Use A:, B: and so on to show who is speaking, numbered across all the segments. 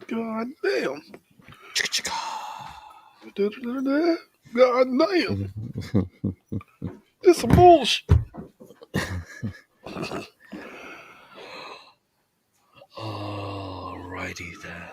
A: God damn. God damn. It's some bullshit.
B: Alrighty then.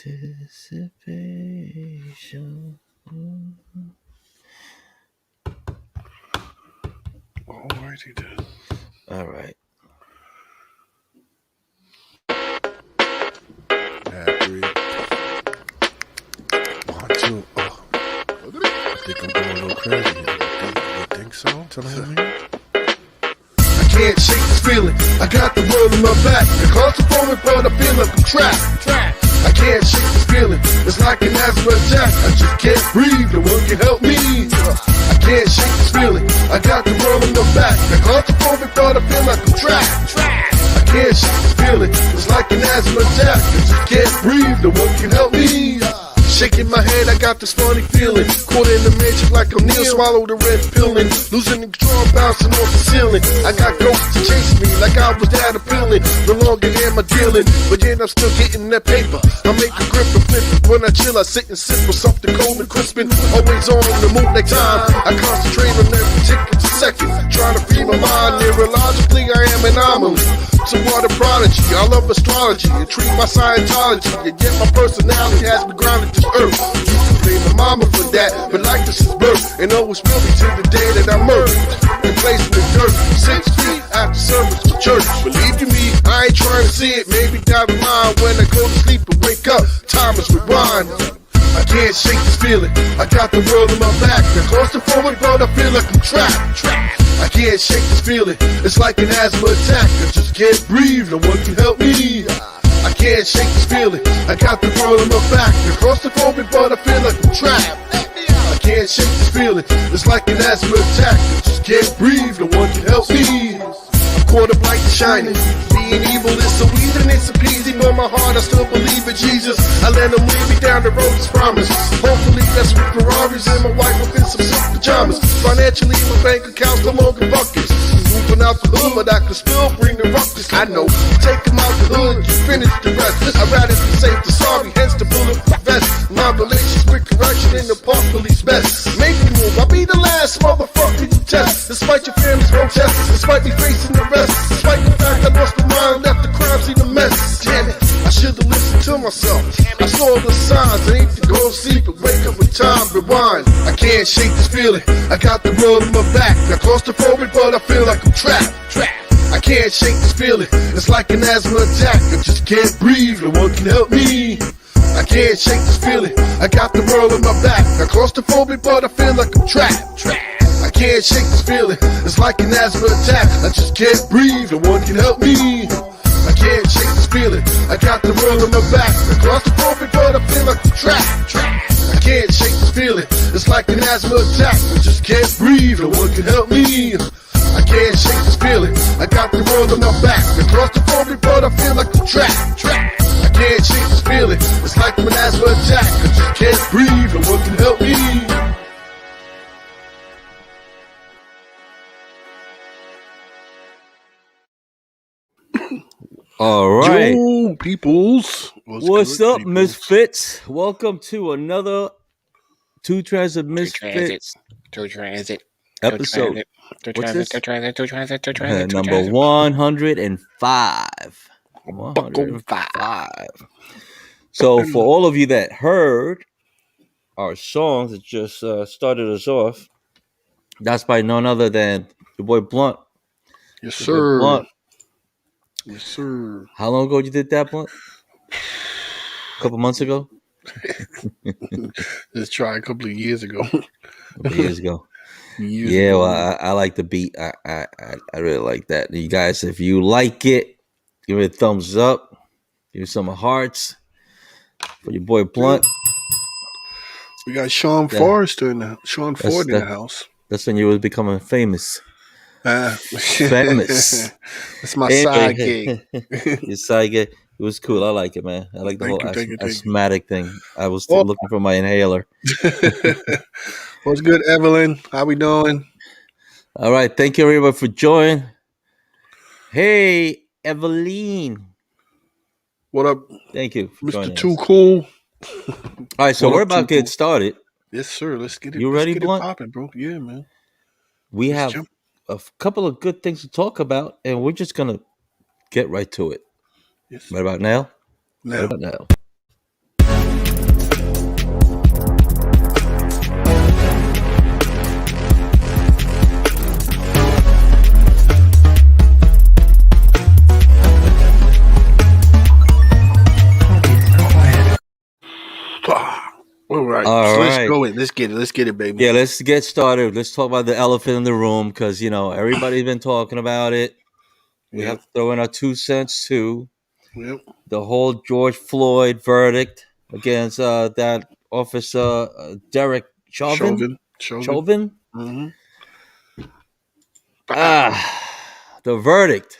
B: Anticipation.
A: Alrighty then.
B: All right.
A: Three. 1, 2. I think I'm going a little crazy here. You think so? Tell me. I can't shake this feeling. I got the world in my back. The claustrophobic, but I feel like I'm trapped. I can't shake this feeling. It's like an asthma attack. I just can't breathe. No one can help me. I can't shake this feeling. I got the world in my back. The claustrophobic, but I feel like I'm trapped. I can't shake this feeling. It's like an asthma attack. I just can't breathe. No one can help me. Shaking my head, I got this funny feeling. Caught in the matrix like I'm Neil, swallow the red pillin'. Losing the control, bouncing off the ceiling. I got ghosts to chase me like I was that appealing. No longer am I dealing, but yet I'm still getting that paper. I make a grip and flip it. When I chill, I sit and sip with something cold and crispin'. Always on the move next time. I concentrate on every tick of the second. Trying to free my mind, neurologically I am an anomaly. Somewhat a prodigy, I love astrology and treat my Scientology. And yet my personality has been grounded to earth. Used to blame my mama for that, but like this is birth, and always will be till the day that I'm murdered and placed in the dirt. 6 feet after service for church. Believe you me, I ain't trying to see it. Maybe down the line when I go to sleep and wake up, time is rewind. I can't shake this feeling. I got the world in my back. The claustrophobic, but I feel like I'm trapped. I can't shake this feeling. It's like an asthma attack. I just can't breathe. No one can help me. I can't shake this feeling. I got the world in my back. The claustrophobic, but I feel like I'm trapped. I can't shake this feeling. It's like an asthma attack. I just can't breathe. No one can help me. I'm caught up like the shining. Being evil is so easy and it's so easy, but my heart I still believe in Jesus. I let him lead me down the road as promised. Hopefully that's with Ferraris and my wife up in some silk pajamas. Financially my bank account's no longer buckets. Moving out the hood, but I can still bring the ruckus. I know, take him out the hood, you finish the rest. I'd rather be safe than sorry, hence the bulletproof vest. My relations with correction in the park police best. Make me move, I'll be the last motherfucker you test. Despite your family's protests, despite me facing the rest, despite the fact I lost my mind, left the crime scene a mess. Damn it, I should've listened to myself. I saw the signs, I ain't to go to sleep and wake up with time, rewind. I can't shake this feeling, I got the world in my back. I'm claustrophobic, but I feel like I'm trapped. I can't shake this feeling, it's like an asthma attack. I just can't breathe, no one can help me. I can't shake this feeling, I got the world in my back. I'm claustrophobic, but I feel like I'm trapped. I can't shake this feeling, it's like an asthma attack. I just can't breathe, no one can help me. I can't shake this feeling, I got the world in my back. I'm claustrophobic, but I feel like I'm trapped. I can't shake this feeling, it's like an asthma attack. I just can't breathe, no one can help me. I can't shake this feeling, I got the world on my back. I'm claustrophobic, but I feel like I'm trapped. I can't shake this feeling, it's like an asthma attack. I just can't breathe, no one can help me.
B: All right.
A: Yo, peoples.
B: What's up, peoples? Misfits? Welcome to another Two Transit Misfits episode. What's this? Number 105. 105. So for all of you that heard our songs that just started us off, that's by none other than your boy Blunt.
A: Yes, sir. Blunt. Yes, sir.
B: How long ago you did that, Blunt? A couple months ago?
A: Let's try a couple of years ago.
B: Well, I like the beat. I really like that. You guys, if you like it, give it a thumbs up. Give it some hearts for your boy Blunt.
A: We got Sean Forrester in the house.
B: That's when you was becoming famous. Famous.
A: That's my side gig.
B: Your side gig. It was cool. I like it, man. I like the
A: Thank
B: whole
A: you, thank you, thank you.
B: asthmatic thing. I was
A: Oh,
B: looking for my inhaler.
A: what's good, Evelyn? How we doing?
B: All right. Thank you, everybody, for joining. Hey, Eveline.
A: What up,
B: Thank you for
A: Mr.
B: joining
A: Too
B: us.
A: Cool?
B: All right. So
A: What
B: we're
A: up,
B: about
A: Too
B: to get
A: Cool?
B: started.
A: Yes, sir. Let's get it.
B: You
A: Let's
B: ready,
A: get it
B: Blunt?
A: popping, bro. Yeah, man.
B: We
A: Let's
B: have
A: jump.
B: couple of good things to talk about, and we're just going to get right to it.
A: Yes,
B: Right
A: sir.
B: about now? Right
A: Now,
B: about now.
A: all right.
B: All
A: So let's
B: right.
A: go in. Let's get it. Let's get it, baby.
B: Yeah, let's get started. Let's talk about the elephant in the room because, everybody's been talking about it. We
A: Yep.
B: have to throw in our 2 cents too.
A: Yep.
B: The whole George Floyd verdict against that officer, Derek Chauvin.
A: Chauvin. Chauvin.
B: Chauvin?
A: Mm-hmm.
B: The verdict.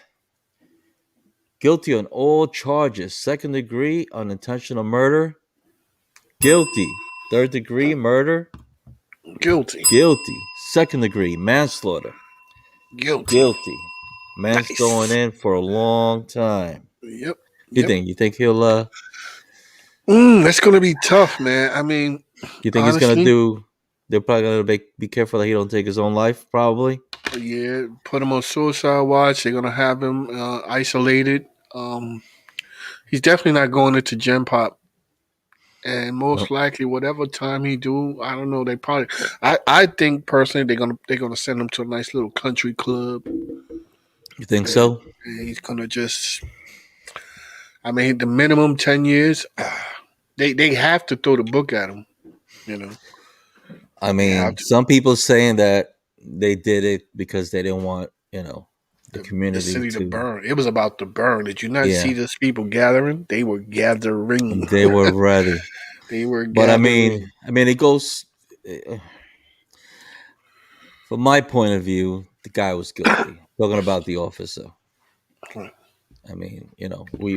B: Guilty on all charges. Second degree unintentional murder. Guilty. Third degree murder.
A: Guilty.
B: Guilty. Second degree manslaughter.
A: Guilty.
B: Guilty. Man's going
A: Nice.
B: in for a long time.
A: Yep.
B: You
A: Yep.
B: think? You think he'll?
A: That's gonna be tough, man. I mean,
B: You think he's gonna
A: honestly,
B: do? They're probably gonna be careful that he don't take his own life. Probably.
A: yeah. Put him on suicide watch. They're gonna have him isolated. He's definitely not going into Gen Pop. And most
B: Well,
A: likely, whatever time he do, I don't know. They probably, I think personally, they're gonna send him to a nice little country club,
B: you think
A: and,
B: so?
A: and he's gonna just. I mean, the minimum 10 years. They have to throw the book at him. You know,
B: I
A: they have
B: mean,
A: to.
B: some people saying that they did it because they didn't want the
A: The
B: community
A: city to
B: to.
A: burn. It was about to burn. Did you not see
B: Yeah,
A: those people gathering? They were gathering.
B: they were ready.
A: They were
B: But
A: gathering.
B: it goes. From my point of view, the guy was guilty. Talking about the officer. I mean, we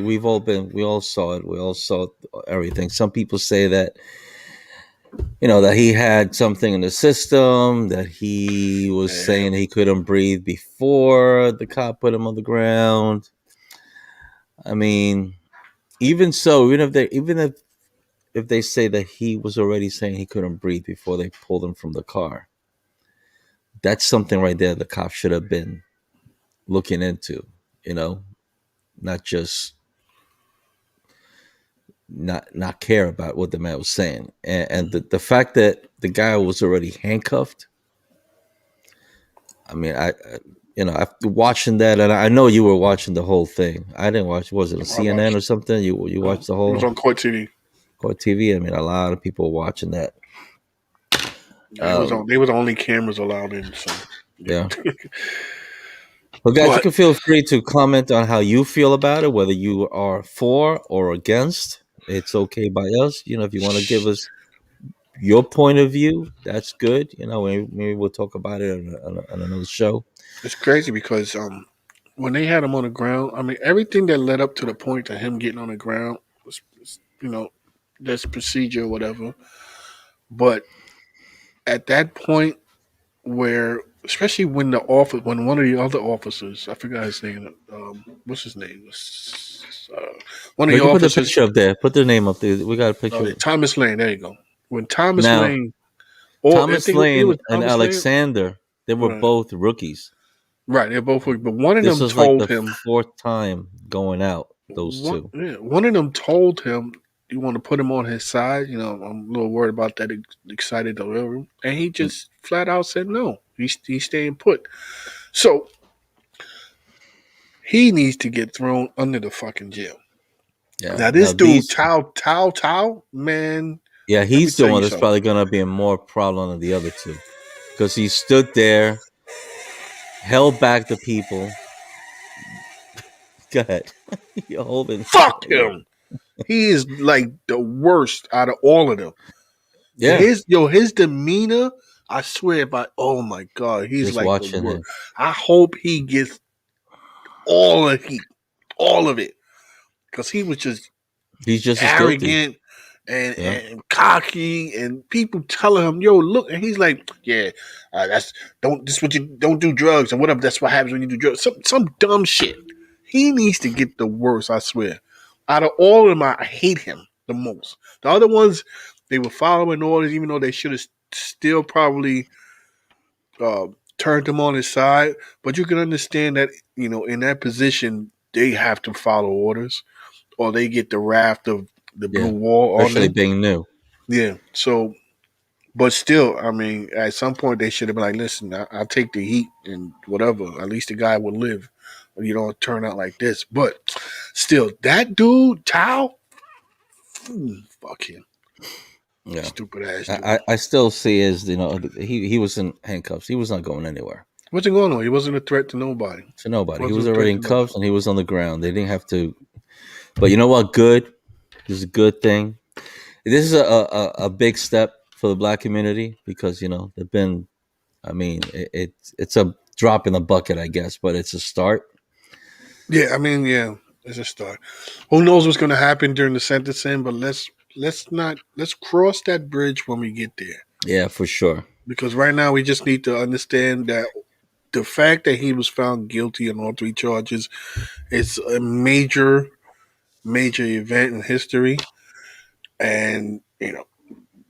B: all saw it. We all saw everything. Some people say that, that he had something in the system, that he was
A: Yeah,
B: saying he couldn't breathe before the cop put him on the ground. I mean, even so, even if they say that he was already saying he couldn't breathe before they pulled him from the car, that's something right there the cop should have been looking into, you know, not just not care about what the man was saying, and the fact that the guy was already handcuffed. I mean, after watching that, and I know you were watching the whole thing. I didn't watch. Was it a
A: I
B: CNN or
A: watched.
B: something? You watched the
A: It was
B: whole
A: on Court TV.
B: court TV? I mean, a lot of people were watching that.
A: Yeah, it was on. They were the only cameras allowed in. So yeah.
B: Yeah. Well, guys, you
A: But
B: can feel free to comment on how you feel about it, whether you are for or against. It's okay by us. If you want to give us your point of view, that's good. Maybe we'll talk about it on another show.
A: it's crazy because when they had him on the ground, I mean everything that led up to the point of him getting on the ground was that's procedure or whatever. But at that point where, especially when one of the other officers, I forgot his name, what's his name? One of
B: We
A: the
B: can put the
A: officers,
B: picture up there. Put their name up there. We got a picture.
A: Thomas Lane. There you go. When Thomas
B: Now,
A: Lane, or I
B: Thomas
A: think it
B: Lane
A: was
B: and
A: Thomas Lane,
B: Alexander, they were
A: right?
B: both rookies.
A: Right, they're both, but one of
B: This
A: them
B: was like
A: told
B: the
A: him,
B: fourth time going out, those two.
A: one of them told him, you want to put him on his side. I'm a little worried about that, excited over him, and he just flat out said no. He's staying put. So he needs to get thrown under the fucking jail.
B: Yeah.
A: Now
B: Now
A: this dude,
B: these
A: Tao, man,
B: yeah,
A: let me
B: he's the
A: tell
B: one
A: you
B: that's
A: something.
B: probably gonna be a more problem than the other two. Because he stood there, held back the people. Go ahead. You're holding.
A: Fuck him. He is like the worst out of all of them.
B: Yeah.
A: His demeanor, I swear by, oh my god, he's
B: Just
A: like the
B: watching
A: worst.
B: him.
A: I hope he gets all of it, because he was just
B: He's just as guilty.
A: arrogant and,
B: Yeah.
A: and cocky, and people telling him, "Yo, look," and he's like, "Yeah, that's don't this what you don't do drugs and whatever. That's what happens when you do drugs. Some dumb shit." He needs to get the worst. I swear. Out of all of them, I hate him the most. The other ones, they were following orders, even though they should have still probably uh, turned him on his side. But you can understand that in that position, they have to follow orders, or they get the wrath of the blue
B: Yeah.
A: wall on
B: Especially
A: them.
B: being new.
A: Yeah. So, but still, I mean, at some point they should have been like, "Listen, I'll take the heat and whatever. At least the guy will live. You don't turn out like this." But still, that dude, Tao, fuck him,
B: Yeah.
A: stupid ass dude.
B: I still see as he was in handcuffs. He was not going anywhere.
A: Wasn't going on. He wasn't a threat to nobody.
B: To nobody. He
A: Wasn't
B: was
A: a
B: already
A: threat
B: in
A: to nobody.
B: cuffs and he was on the ground. They didn't have to. But you know what? Good. This is a good thing. This is a big step for the black community because they've been. I mean, it's a drop in the bucket, I guess, but it's a start.
A: Yeah, I mean, yeah, it's a start. Who knows what's going to happen during the sentencing? But let's cross that bridge when we get there.
B: Yeah, for sure.
A: Because right now we just need to understand that the fact that he was found guilty on all three charges is a major event in history, and the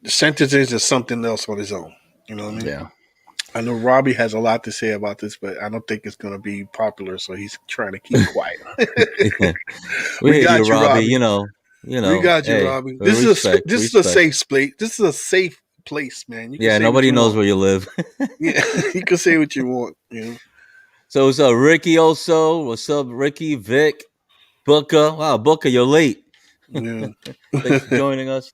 A: sentencing is something else on his own. You know what I mean?
B: Yeah.
A: I know Robbie has a lot to say about this, but I don't think it's going to be popular, so he's trying to keep quiet.
B: We
A: got
B: you,
A: you,
B: Robbie.
A: Robbie.
B: We
A: got you,
B: hey,
A: Robbie. This is a safe place. This is a safe place, man. You can say
B: nobody
A: what you
B: knows
A: want.
B: where you live.
A: Yeah, you can say what you want.
B: So what's up, Ricky? Also, what's up, Ricky? Vic, Booker. Wow, Booker, you're late.
A: Yeah.
B: Thanks for joining us.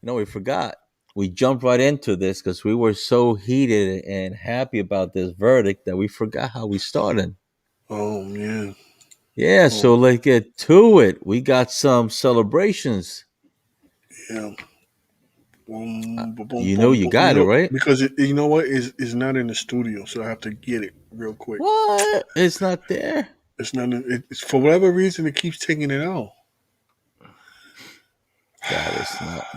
B: We forgot. We jumped right into this because we were so heated and happy about this verdict that we forgot how we started.
A: Oh man.
B: Yeah, so let's get to it. We got some celebrations.
A: Yeah.
B: You got it, right?
A: Because you know what is not in the studio, so I have to get it real quick.
B: What? It's not there.
A: It's not. It's for whatever reason it keeps taking it out.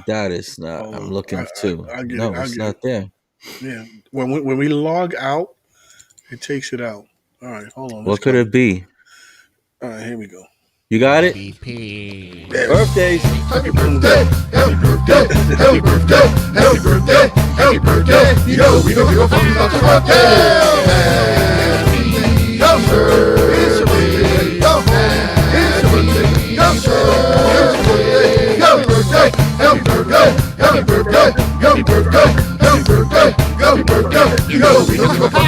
B: That is not. I'm looking too. No, it's not there.
A: Yeah. When we log out, it takes it out. All right, hold on.
B: What could it be?
A: All right, here we go.
B: You got it? Birthdays.
A: Happy birthday. Happy birthday. Happy birthday. Happy birthday. Happy birthday. We go for your birthday. Happy birthday. It's your birthday. It's your birthday. It's your birthday. Happy birthday. Happy birthday. Happy birthday. Happy birthday. Happy birthday. Happy birthday. We go for your birthday.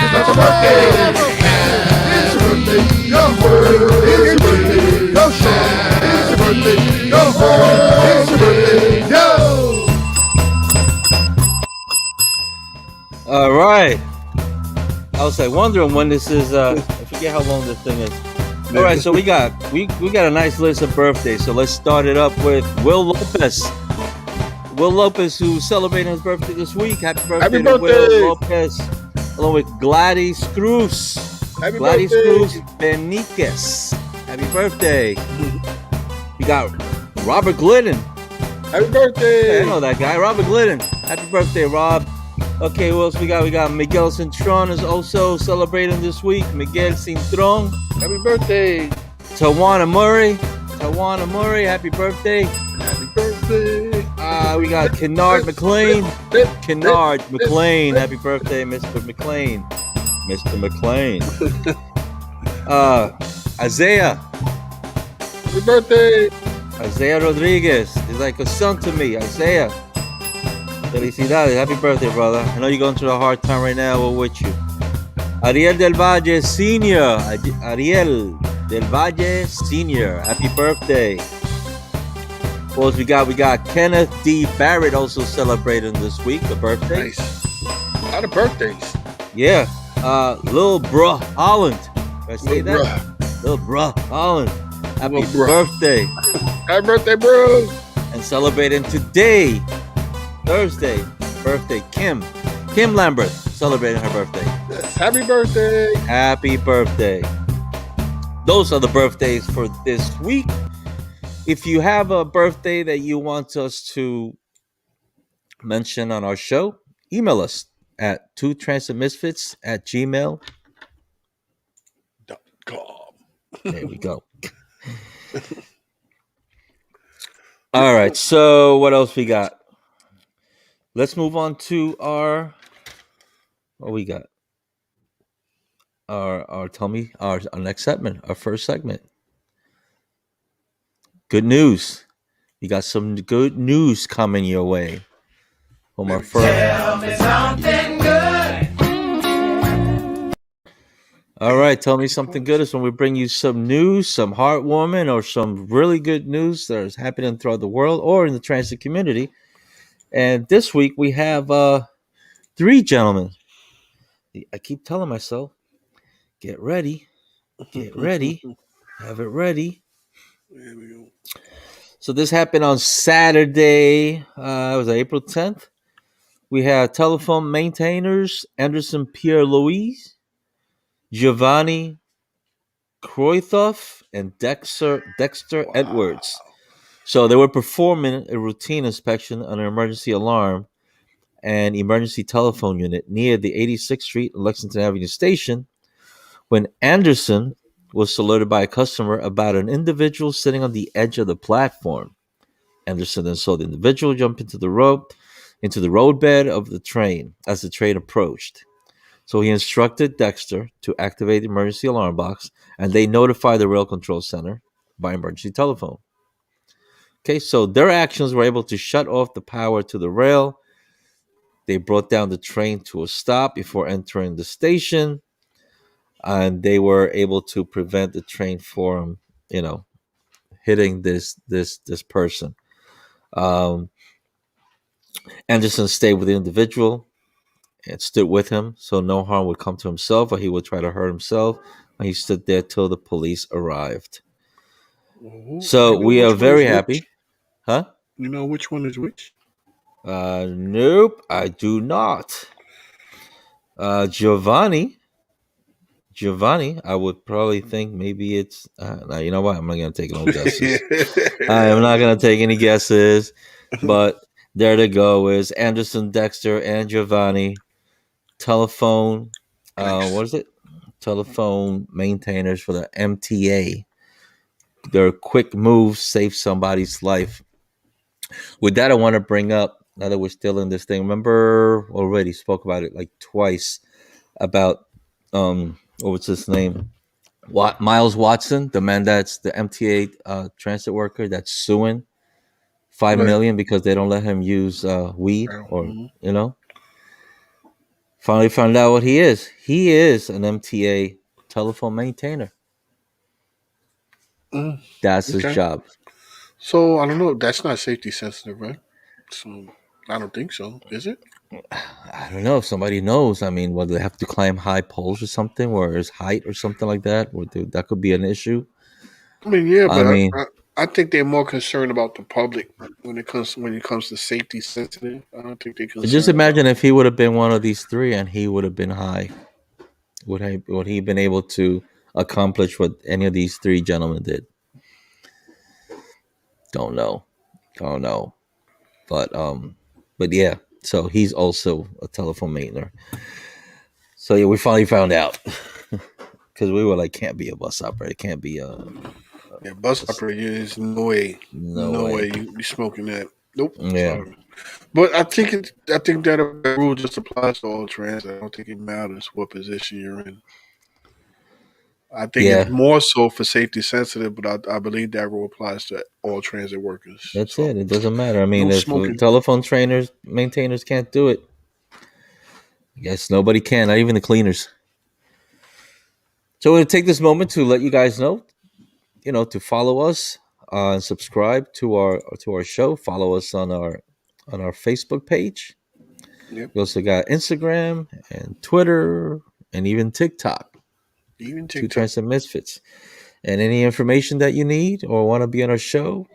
A: It's your birthday. Your birthday. It's your birthday. Go Sean. It's your birthday. Go home. It's your birthday. Go.
B: All right. I was like wondering when this is. I forget how long this thing is. All right, so we got a nice list of birthdays. So let's start it up with Will Lopez. Will Lopez, who's celebrating his birthday this week. Happy birthday to Will Lopez, along with Gladys Cruz.
A: Happy
B: Gladys
A: birthday.
B: Cruz Beniquez. Happy birthday. We got Robert Glidden.
A: Happy birthday.
B: Yeah, I know that guy, Robert Glidden. Happy birthday, Rob. Okay, what else we got? We got Miguel Cintron is also celebrating this week. Miguel Cintron.
A: Happy birthday.
B: Tawana Murray. Happy birthday.
A: Happy birthday.
B: We got Kennard McLean. Kennard McLean. Happy birthday, Mr. McLean. Mr. McLean. Isaiah.
A: Happy birthday.
B: Isaiah Rodriguez. He's like a son to me. Isaiah. Felicidades. Happy birthday, brother. I know you're going through a hard time right now. We're with you. Ariel del Valle Sr. Ariel del Valle Sr. Happy birthday. What else we got? We got Kenneth D. Barrett also celebrating this week, a birthday.
A: Nice. A lot of birthdays.
B: Yeah. Lil Bruh Holland. Did I say that? Lil Bruh Holland. Happy birthday.
A: Happy birthday, bro.
B: And celebrating today, Thursday, birthday, Kim Lambert, celebrating her birthday.
A: Yes. Happy birthday.
B: Happy birthday. Those are the birthdays for this week. If you have a birthday that you want us to mention on our show, email us at twotransitmisfits at gmail.
A: .com.
B: There we go. All right. So what else we got? Let's move on to our what we got. Our tell me our next segment, our first segment. Good news. You got some good news coming your way from
A: There
B: our
A: we go.
B: first. All right, tell me something good is when we bring you some news, some heartwarming, or some really good news that is happening throughout the world or in the transit community. And this week we have three gentlemen. I keep telling myself, get ready, get ready, have it ready.
A: There we go.
B: So this happened on Saturday. It was April 10th. We have telephone maintainers Anderson Pierre Louise, Giovanni Kroithoff, and Dexter
A: Wow.
B: Edwards. So they were performing a routine inspection on an emergency alarm and emergency telephone unit near the 86th Street and Lexington Avenue station when Anderson was alerted by a customer about an individual sitting on the edge of the platform. Anderson then saw the individual jump into the roadbed of the train as the train approached. So he instructed Dexter to activate the emergency alarm box, and they notified the rail control center by emergency telephone. Okay, so their actions were able to shut off the power to the rail. They brought down the train to a stop before entering the station, and they were able to prevent the train from, you know, hitting this person. Um, Anderson stayed with the individual and stood with him, so no harm would come to himself, or he would try to hurt himself. And he stood there till the police arrived.
A: Oh,
B: So
A: you know
B: we are
A: which one is
B: very
A: which?
B: happy, huh?
A: You know which one is which?
B: Nope, I do not. Giovanni, I would probably think maybe it's. Now you know what? I'm not gonna take no guesses. I am not gonna take any guesses. But there to go is Anderson, Dexter, and Giovanni. Telephone.
A: Nice.
B: What is it? Telephone maintainers for the MTA. Their quick moves save somebody's life. With that, I want to bring up now that we're still in this thing. Remember, already spoke about it like twice about what was his name? Miles Watson, the man that's the MTA transit worker that's suing 5 million because they don't let him use weed or
A: Mhm.
B: you know. Finally found out what he is. He is an MTA telephone maintainer.
A: Mm,
B: That's his
A: okay.
B: job.
A: So I don't know. That's not safety sensitive, right? So I don't think so. Is it?
B: I don't know if somebody knows. I mean, whether they have to climb high poles or something, where there's height or something like that, that could be an issue.
A: I mean, yeah,
B: I
A: but
B: mean,
A: I think they're more concerned about the public when it comes to safety sensitive. I don't think they're
B: just
A: concerned about.
B: imagine if he would have been one of these three and he would have been high. Would he been able to accomplish what any of these three gentlemen did? Don't know. Don't know. But yeah. So he's also a telephone maintainer. So yeah, we finally found out because we were like, can't be a bus operator, can't be
A: Yeah, bus
B: a
A: operator is no way,
B: no
A: no
B: way.
A: way you smoking that. Nope,
B: Yeah,
A: sorry. But I think that rule just applies to all transit. I don't think it matters what position you're in. I think it's
B: yeah.
A: more so for safety sensitive, but I believe that rule applies to all transit workers.
B: That's
A: So
B: it. It doesn't matter. I
A: no
B: mean, if
A: smoking.
B: telephone trainers, maintainers can't do it, I guess nobody can, not even the cleaners. So we're gonna take this moment to let you guys know, to follow us, and subscribe to our show. Follow us on our Facebook page.
A: Yep,
B: We also got Instagram and Twitter and even TikTok.
A: even
B: Two
A: TikTok.
B: Trans and Misfits. And any information that you need or want to be on our show,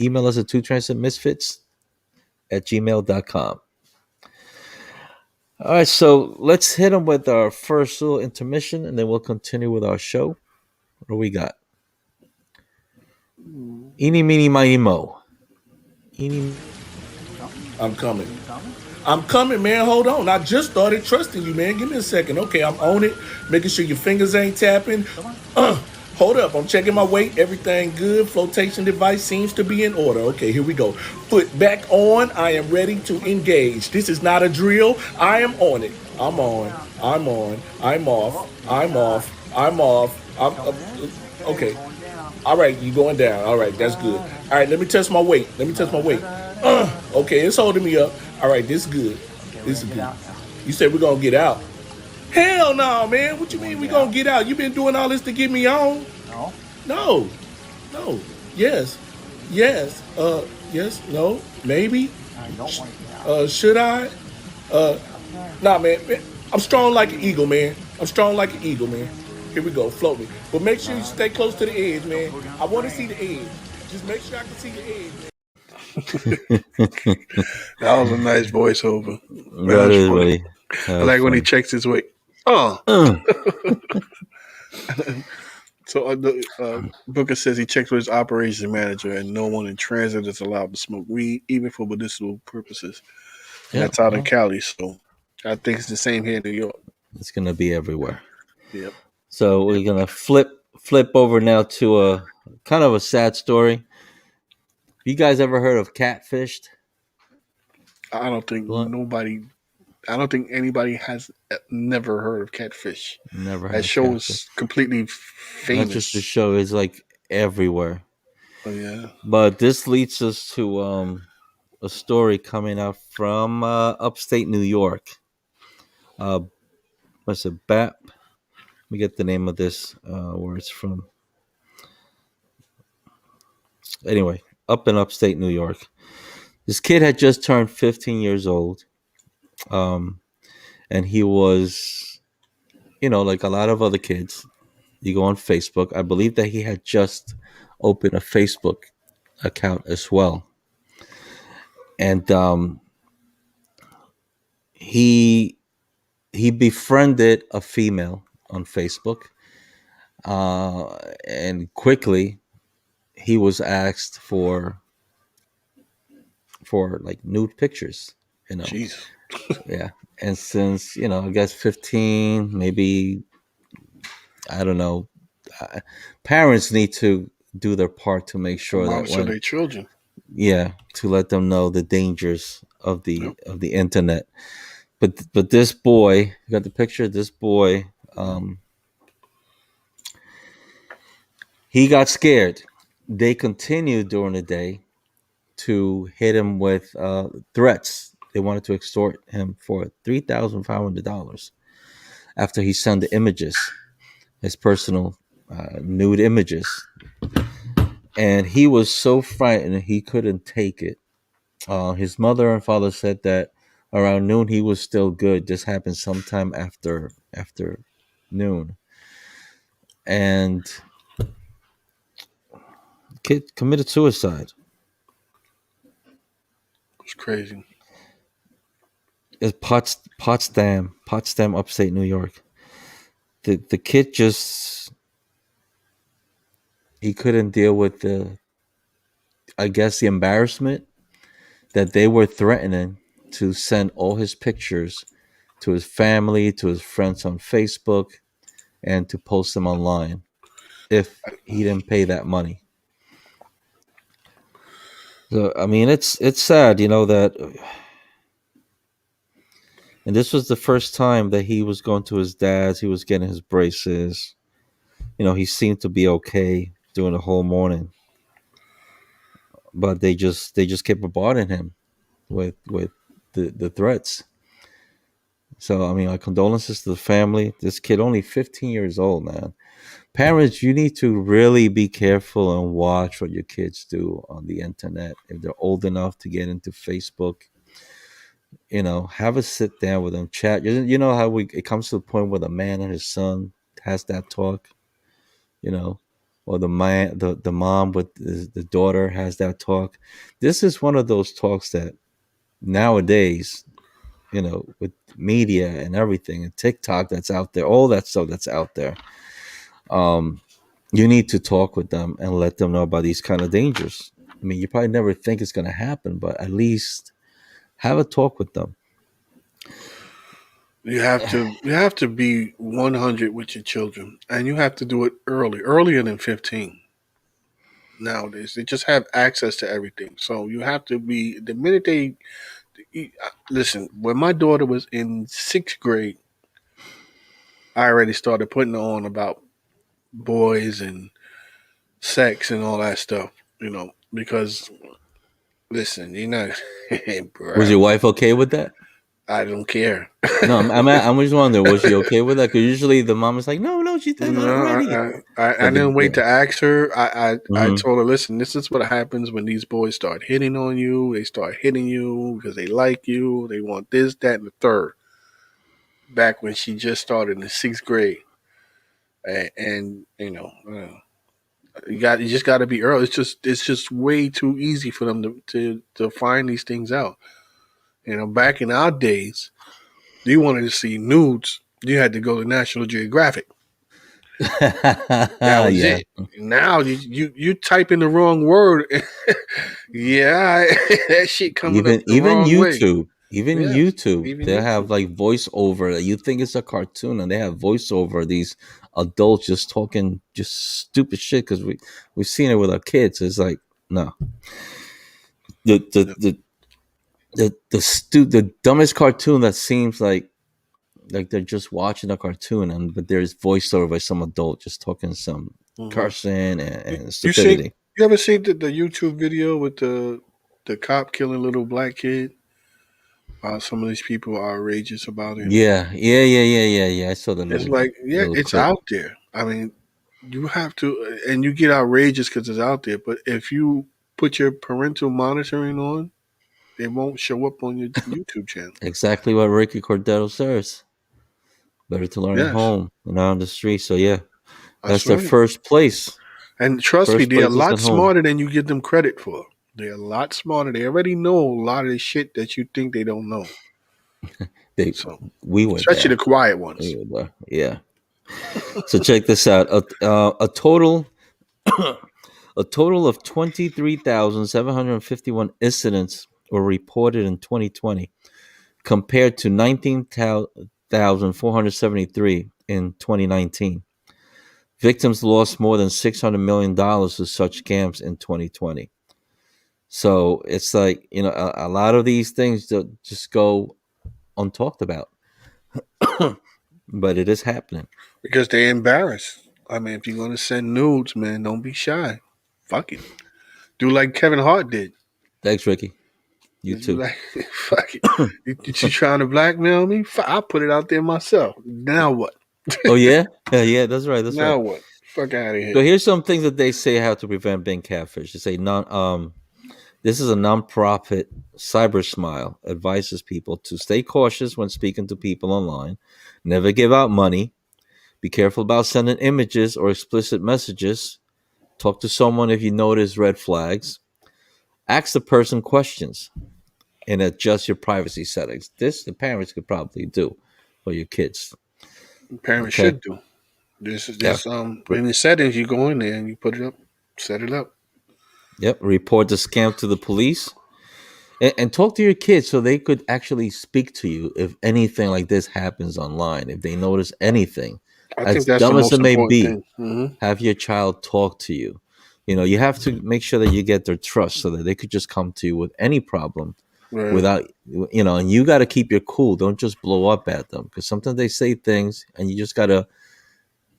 B: email us at two misfits at gmail.com. All right, so let's hit them with our first little intermission, and then we'll continue with our show. What do we got? Eeny, meeny, miny, mo. Eeny,
C: I'm coming. I'm coming, man. Hold on. I just started trusting you, man. Give me a second. Okay, I'm on it. Making sure your fingers ain't tapping. Hold up. I'm checking my weight. Everything good. Flotation device seems to be in order. Okay, here we go. Foot back on. I am ready to engage. This is not a drill. I am on it. I'm on. I'm on. I'm off. I'm off. I'm off. Okay. All right, you going down. All right, that's good. All right, let me test my weight. Let me test my weight. Okay, it's holding me up. All right, this is good. This is good. You said we're gonna get out. Hell no, man. What you mean we gonna get out? You been doing all this to get me on? No. No. Yes. Yes. Yes. No. Maybe. Should I? Uh. Nah, man. I'm strong like an eagle, man. I'm strong like an eagle, man. Here we go. Float me. But make sure you stay close to the edge, man. I want to see the edge. Just make sure I can see the edge, man.
A: That was a nice voiceover.
B: that is really.
A: I like when he checks his weight. Oh. So Booker says he checked with his operations manager, and no one in transit is allowed to smoke weed, even for medicinal purposes. And that's out in Cali, so I think it's the same here in New York.
B: It's gonna be everywhere.
A: Yep.
B: So we're gonna flip over now to a kind of a sad story. You guys ever heard of Catfished?
A: I don't think anybody has never heard of Catfish.
B: Never.
A: That show is completely famous.
B: Not just the show; it's like everywhere.
A: Oh, yeah.
B: But this leads us to a story coming out from upstate New York. What's it? Let me get the name of this. Where it's from. Anyway, up in upstate New York, this kid had just turned 15 years old, and he was, like a lot of other kids. You go on Facebook. I believe that he had just opened a Facebook account as well, and he befriended a female on Facebook, and quickly he was asked for like nude pictures.
A: Jeez.
B: Yeah, and since I guess 15, maybe, I don't know, parents need to do their part to make sure that when
A: their children,
B: to let them know the dangers of the internet. But this boy, you got the picture of this boy, he got scared. They continued during the day to hit him with threats. They wanted to extort him for $3,500 after he sent the images, his personal nude images. And he was so frightened he couldn't take it. His mother and father said that around noon he was still good. This happened sometime after noon. And kid committed suicide.
A: It's crazy.
B: It's Potsdam, upstate New York. The kid just, he couldn't deal with the embarrassment that they were threatening to send all his pictures to his family, to his friends on Facebook, and to post them online if he didn't pay that money. So I mean, it's sad, that. And this was the first time that he was going to his dad's. He was getting his braces. He seemed to be okay during the whole morning, but they just kept bombarding him with the threats. So I mean, my condolences to the family. This kid, only 15 years old, man. Parents, you need to really be careful and watch what your kids do on the internet. If they're old enough to get into Facebook, have a sit down with them, chat. You know how it comes to the point where the man and his son has that talk, or the mom with the daughter has that talk. This is one of those talks that nowadays, with media and everything and TikTok that's out there, all that stuff that's out there, You need to talk with them and let them know about these kind of dangers. I mean, you probably never think it's going to happen, but at least have a talk with them.
A: You have to be 100 with your children, and you have to do it earlier than 15. Nowadays, they just have access to everything, so you have to be the minute they listen. When my daughter was in 6th grade, I already started putting her on about boys and sex and all that stuff. Because listen,
B: Was
A: bruh,
B: your wife okay with that?
A: I don't care.
B: No, I'm just wondering, was she okay with that? Because usually the mom is like, no, no, she's done that
A: No,
B: already.
A: I
B: But
A: didn't wait to ask her. I
B: mhm.
A: told her, listen, this is what happens when these boys start hitting on you. They start hitting you because they like you. They want this, that, and the third. Back when she just started in 6th grade, and you just got to be early. It's just way too easy for them to find these things out. Back in our days, you wanted to see nudes, you had to go to National Geographic. That was
B: Yeah.
A: it. Now you type in the wrong word. Yeah, that shit coming up
B: Even
A: the
B: even
A: wrong way.
B: YouTube, even
A: Yes,
B: YouTube,
A: even
B: they have
A: YouTube.
B: like voiceover that you think it's a cartoon, and they have voiceover. These adults just talking just stupid shit because we've seen it with our kids. It's like no, the the
A: Yeah.
B: the the dumbest cartoon that seems like they're just watching a cartoon, and but there's voiceover by some adult just talking some
A: hmm
B: cursing
A: You,
B: and
A: you see?
B: stupidity.
A: You ever seen the YouTube video with the cop killing little black kid? Some of these people are outrageous about it.
B: Yeah. I saw the
A: It's like,
B: the
A: yeah,
B: little
A: it's
B: clip.
A: out there. I mean, you have to, and you get outrageous because it's out there. But if you put your parental monitoring on, it won't show up on your YouTube channel.
B: Exactly what Ricky Cordero says. Better to learn at
A: Yes,
B: home than out on the street. So yeah, that's
A: that's
B: their
A: right.
B: first place.
A: And trust me,
B: First
A: they're a
B: place is
A: lot
B: at home.
A: smarter than you give them credit for. They're a lot smarter. They already know a lot of the shit that you think they don't know.
B: They
A: So,
B: we went
A: especially the
B: there.
A: quiet ones.
B: We were there. Yeah. So check this out. A total of 23,751 incidents were reported in 2020, compared to 19,473 in 2019. Victims lost more than $600 million to such scams in 2020. So it's like, a lot of these things that just go untalked about, but it is happening.
A: Because they're embarrassed. I mean, if you're going to send nudes, man, don't be shy. Fuck it. Do like Kevin Hart did.
B: Thanks, Ricky. You
A: Just be
B: too.
A: like, fuck it. You trying to blackmail me? I'll put it out there myself. Now what?
B: Oh yeah, yeah. That's right. That's right.
A: Now what? Fuck out of
B: So
A: here.
B: here's some things that they say how to prevent being catfish. They say this is a nonprofit, Cyber Smile advises people to stay cautious when speaking to people online, never give out money, be careful about sending images or explicit messages, talk to someone if you notice red flags, ask the person questions, and adjust your privacy settings. This the parents could probably do for your kids.
A: Parents
B: Okay.
A: should do. This is
B: Yeah.
A: this in the settings you go in there and you put it up, set it up.
B: Yep. Report the scam to the police. And talk to your kids so they could actually speak to you if anything like this happens online. If they notice anything,
A: I think
B: as
A: that's the
B: dumb as it
A: most
B: may
A: important
B: be,
A: thing. Hmm.
B: have your child talk to you. You have to make sure that you get their trust so that they could just come to you with any problem
A: Right.
B: without, and you got to keep your cool. Don't just blow up at them because sometimes they say things and you just got to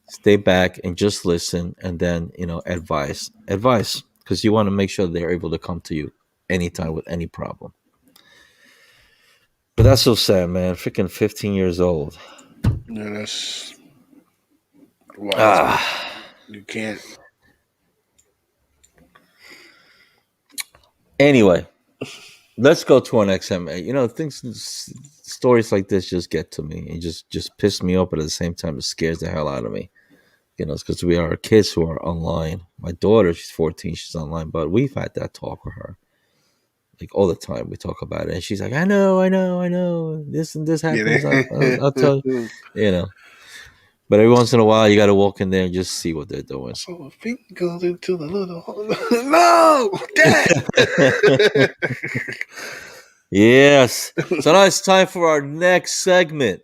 B: stay back and just listen and then, advice because you want to make sure they're able to come to you anytime with any problem. But that's so sad, man. Freaking 15 years old.
A: Yeah, that's wise, man.
B: Ah.
A: You can't.
B: Anyway, let's go to our next segment. Stories like this just get to me. It just piss me off, but at the same time, it scares the hell out of me. It's because we are kids who are online. My daughter, she's 14, she's online, but we've had that talk with her. Like all the time, we talk about it, and she's like, I know. This and this
A: Yeah.
B: happens. I'll tell you. You know. But every once in a while, you got to walk in there and just see what they're doing.
A: So my feet goes into the little hole. No, Dad.
B: Yes. So now it's time for our next segment.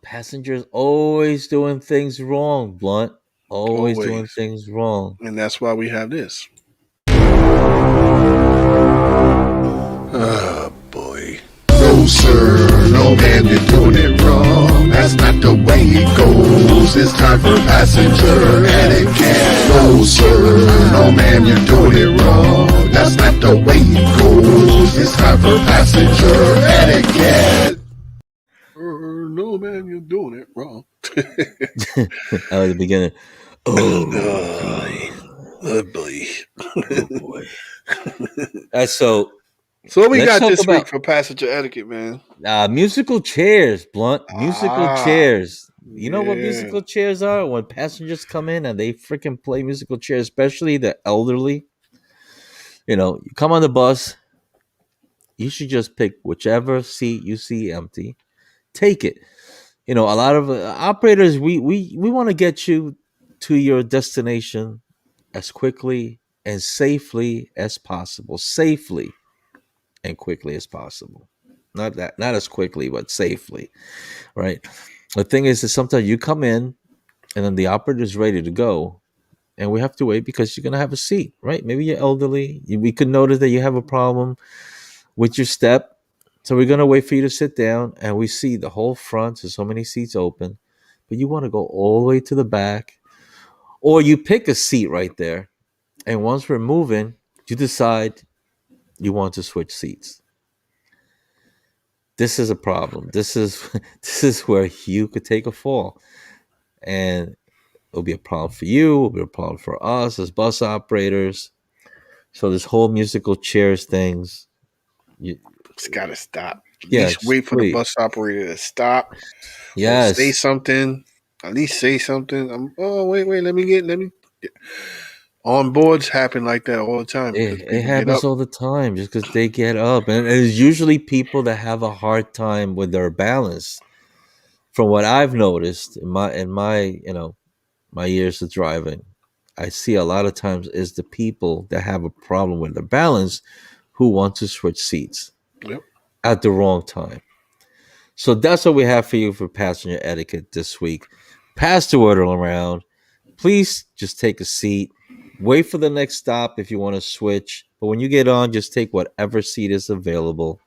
B: Passengers always doing things wrong, Blunt. Always doing
A: Always.
B: things wrong.
A: And that's why we have this. Oh, boy. No, sir. No, man, you're doing it wrong. That's not the way it goes. It's time for passenger etiquette. No, sir. No, man, you're doing it wrong. That's not the way it goes. It's time for passenger etiquette. No, man, you're doing it wrong.
B: I like the beginning.
A: Oh, boy.
B: Oh boy. So
A: So what we
B: let's
A: got
B: talk
A: this week
B: about
A: for passenger etiquette, man?
B: musical chairs, Blunt. Musical
A: Ah,
B: chairs. You know what
A: yeah.
B: musical chairs are? When passengers come in and they freaking play musical chairs, especially the elderly. You come on the bus, you should just pick whichever seat you see empty. Take it. A lot of operators, we want to get you to your destination as quickly and safely as possible. Safely and quickly as possible. Not as quickly, but safely, right? The thing is that sometimes you come in and then the operator is ready to go, and we have to wait because you're gonna have a seat, right? Maybe you're elderly. We could notice that you have a problem with your step, so we're gonna wait for you to sit down, and we see the whole front. There's so many seats open, but you want to go all the way to the back, or you pick a seat right there, and once we're moving, you decide you want to switch seats. This is a problem. This is this is where you could take a fall, and it'll be a problem for you. It'll be a problem for us as bus operators. So this whole musical chairs things, you,
A: It's got to stop. At
B: yeah,
A: least
B: just
A: wait for the
B: please,
A: bus operator to stop or say
B: yes,
A: something. At least say something. Oh, wait. Let me. On boards happen like that all the time because
B: it
A: people get
B: happens
A: up.
B: all the time just because they get up, and it's usually people that have a hard time with their balance. From what I've noticed in my my years of driving, I see a lot of times is the people that have a problem with their balance who want to switch seats
A: Yep.
B: at the wrong time. So that's what we have for you for passenger etiquette this week. Pass the word around. Please just take a seat. Wait for the next stop if you want to switch. But when you get on, just take whatever seat is available.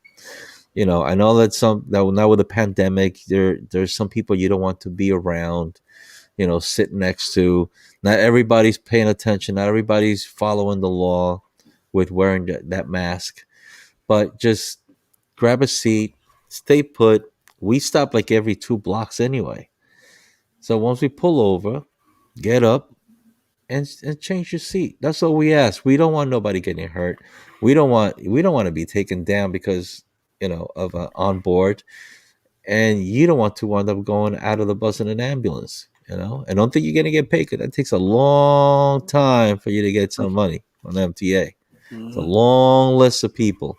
B: I know that now with the pandemic, there's some people you don't want to be around, sit next to. Not everybody's paying attention. Not everybody's following the law with wearing that mask. But just grab a seat, stay put. We stop like every 2 blocks anyway. So once we pull over, get up and change your seat. That's all we ask. We don't want nobody getting hurt. We don't want to be taken down because of on board, and you don't want to wind up going out of the bus in an ambulance. And don't think you're gonna get paid because that takes a long time for you to get some money on MTA. It's a
A: Hmm.
B: long list of people.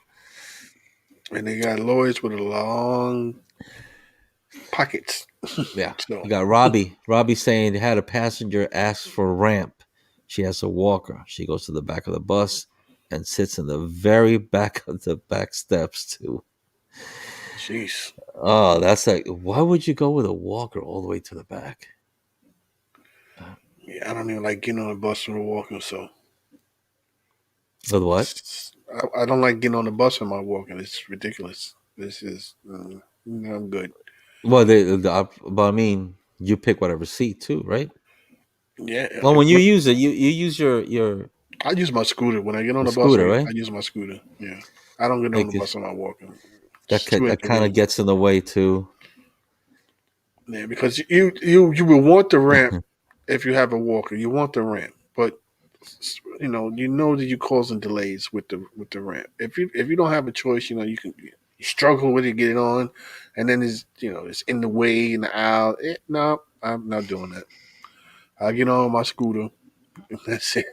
A: And they got lawyers with long pockets.
B: Yeah.
A: So
B: You got Robbie. Robbie saying they had a passenger ask for a ramp. She has a walker. She goes to the back of the bus and sits in the very back of the back steps too.
A: jeez.
B: Oh, that's like why would you go with a walker all the way to the back? Uh,
A: Yeah, I don't even like getting on the bus or walking. So
B: With what?
A: I don't like getting on the bus when I'm walking. It's ridiculous. This is. I'm good.
B: Well, but I mean, you pick whatever seat too, right?
A: Yeah,
B: Well, when you use it, you use
A: I use my scooter when I get on
B: your
A: the bus.
B: scooter,
A: I
B: right?
A: use my scooter. Yeah, I don't get on the
B: Like
A: bus when I'm walking.
B: that
A: It's too
B: that kind of
A: inconvenient.
B: gets in the way too.
A: Yeah, because you will want the ramp if you have a walker. You want the ramp, but you know that you're causing delays with the ramp. If you don't have a choice, you struggle with it, get it on, and then it's in the way in the aisle. No, I'm not doing that. I get on my scooter. That's it.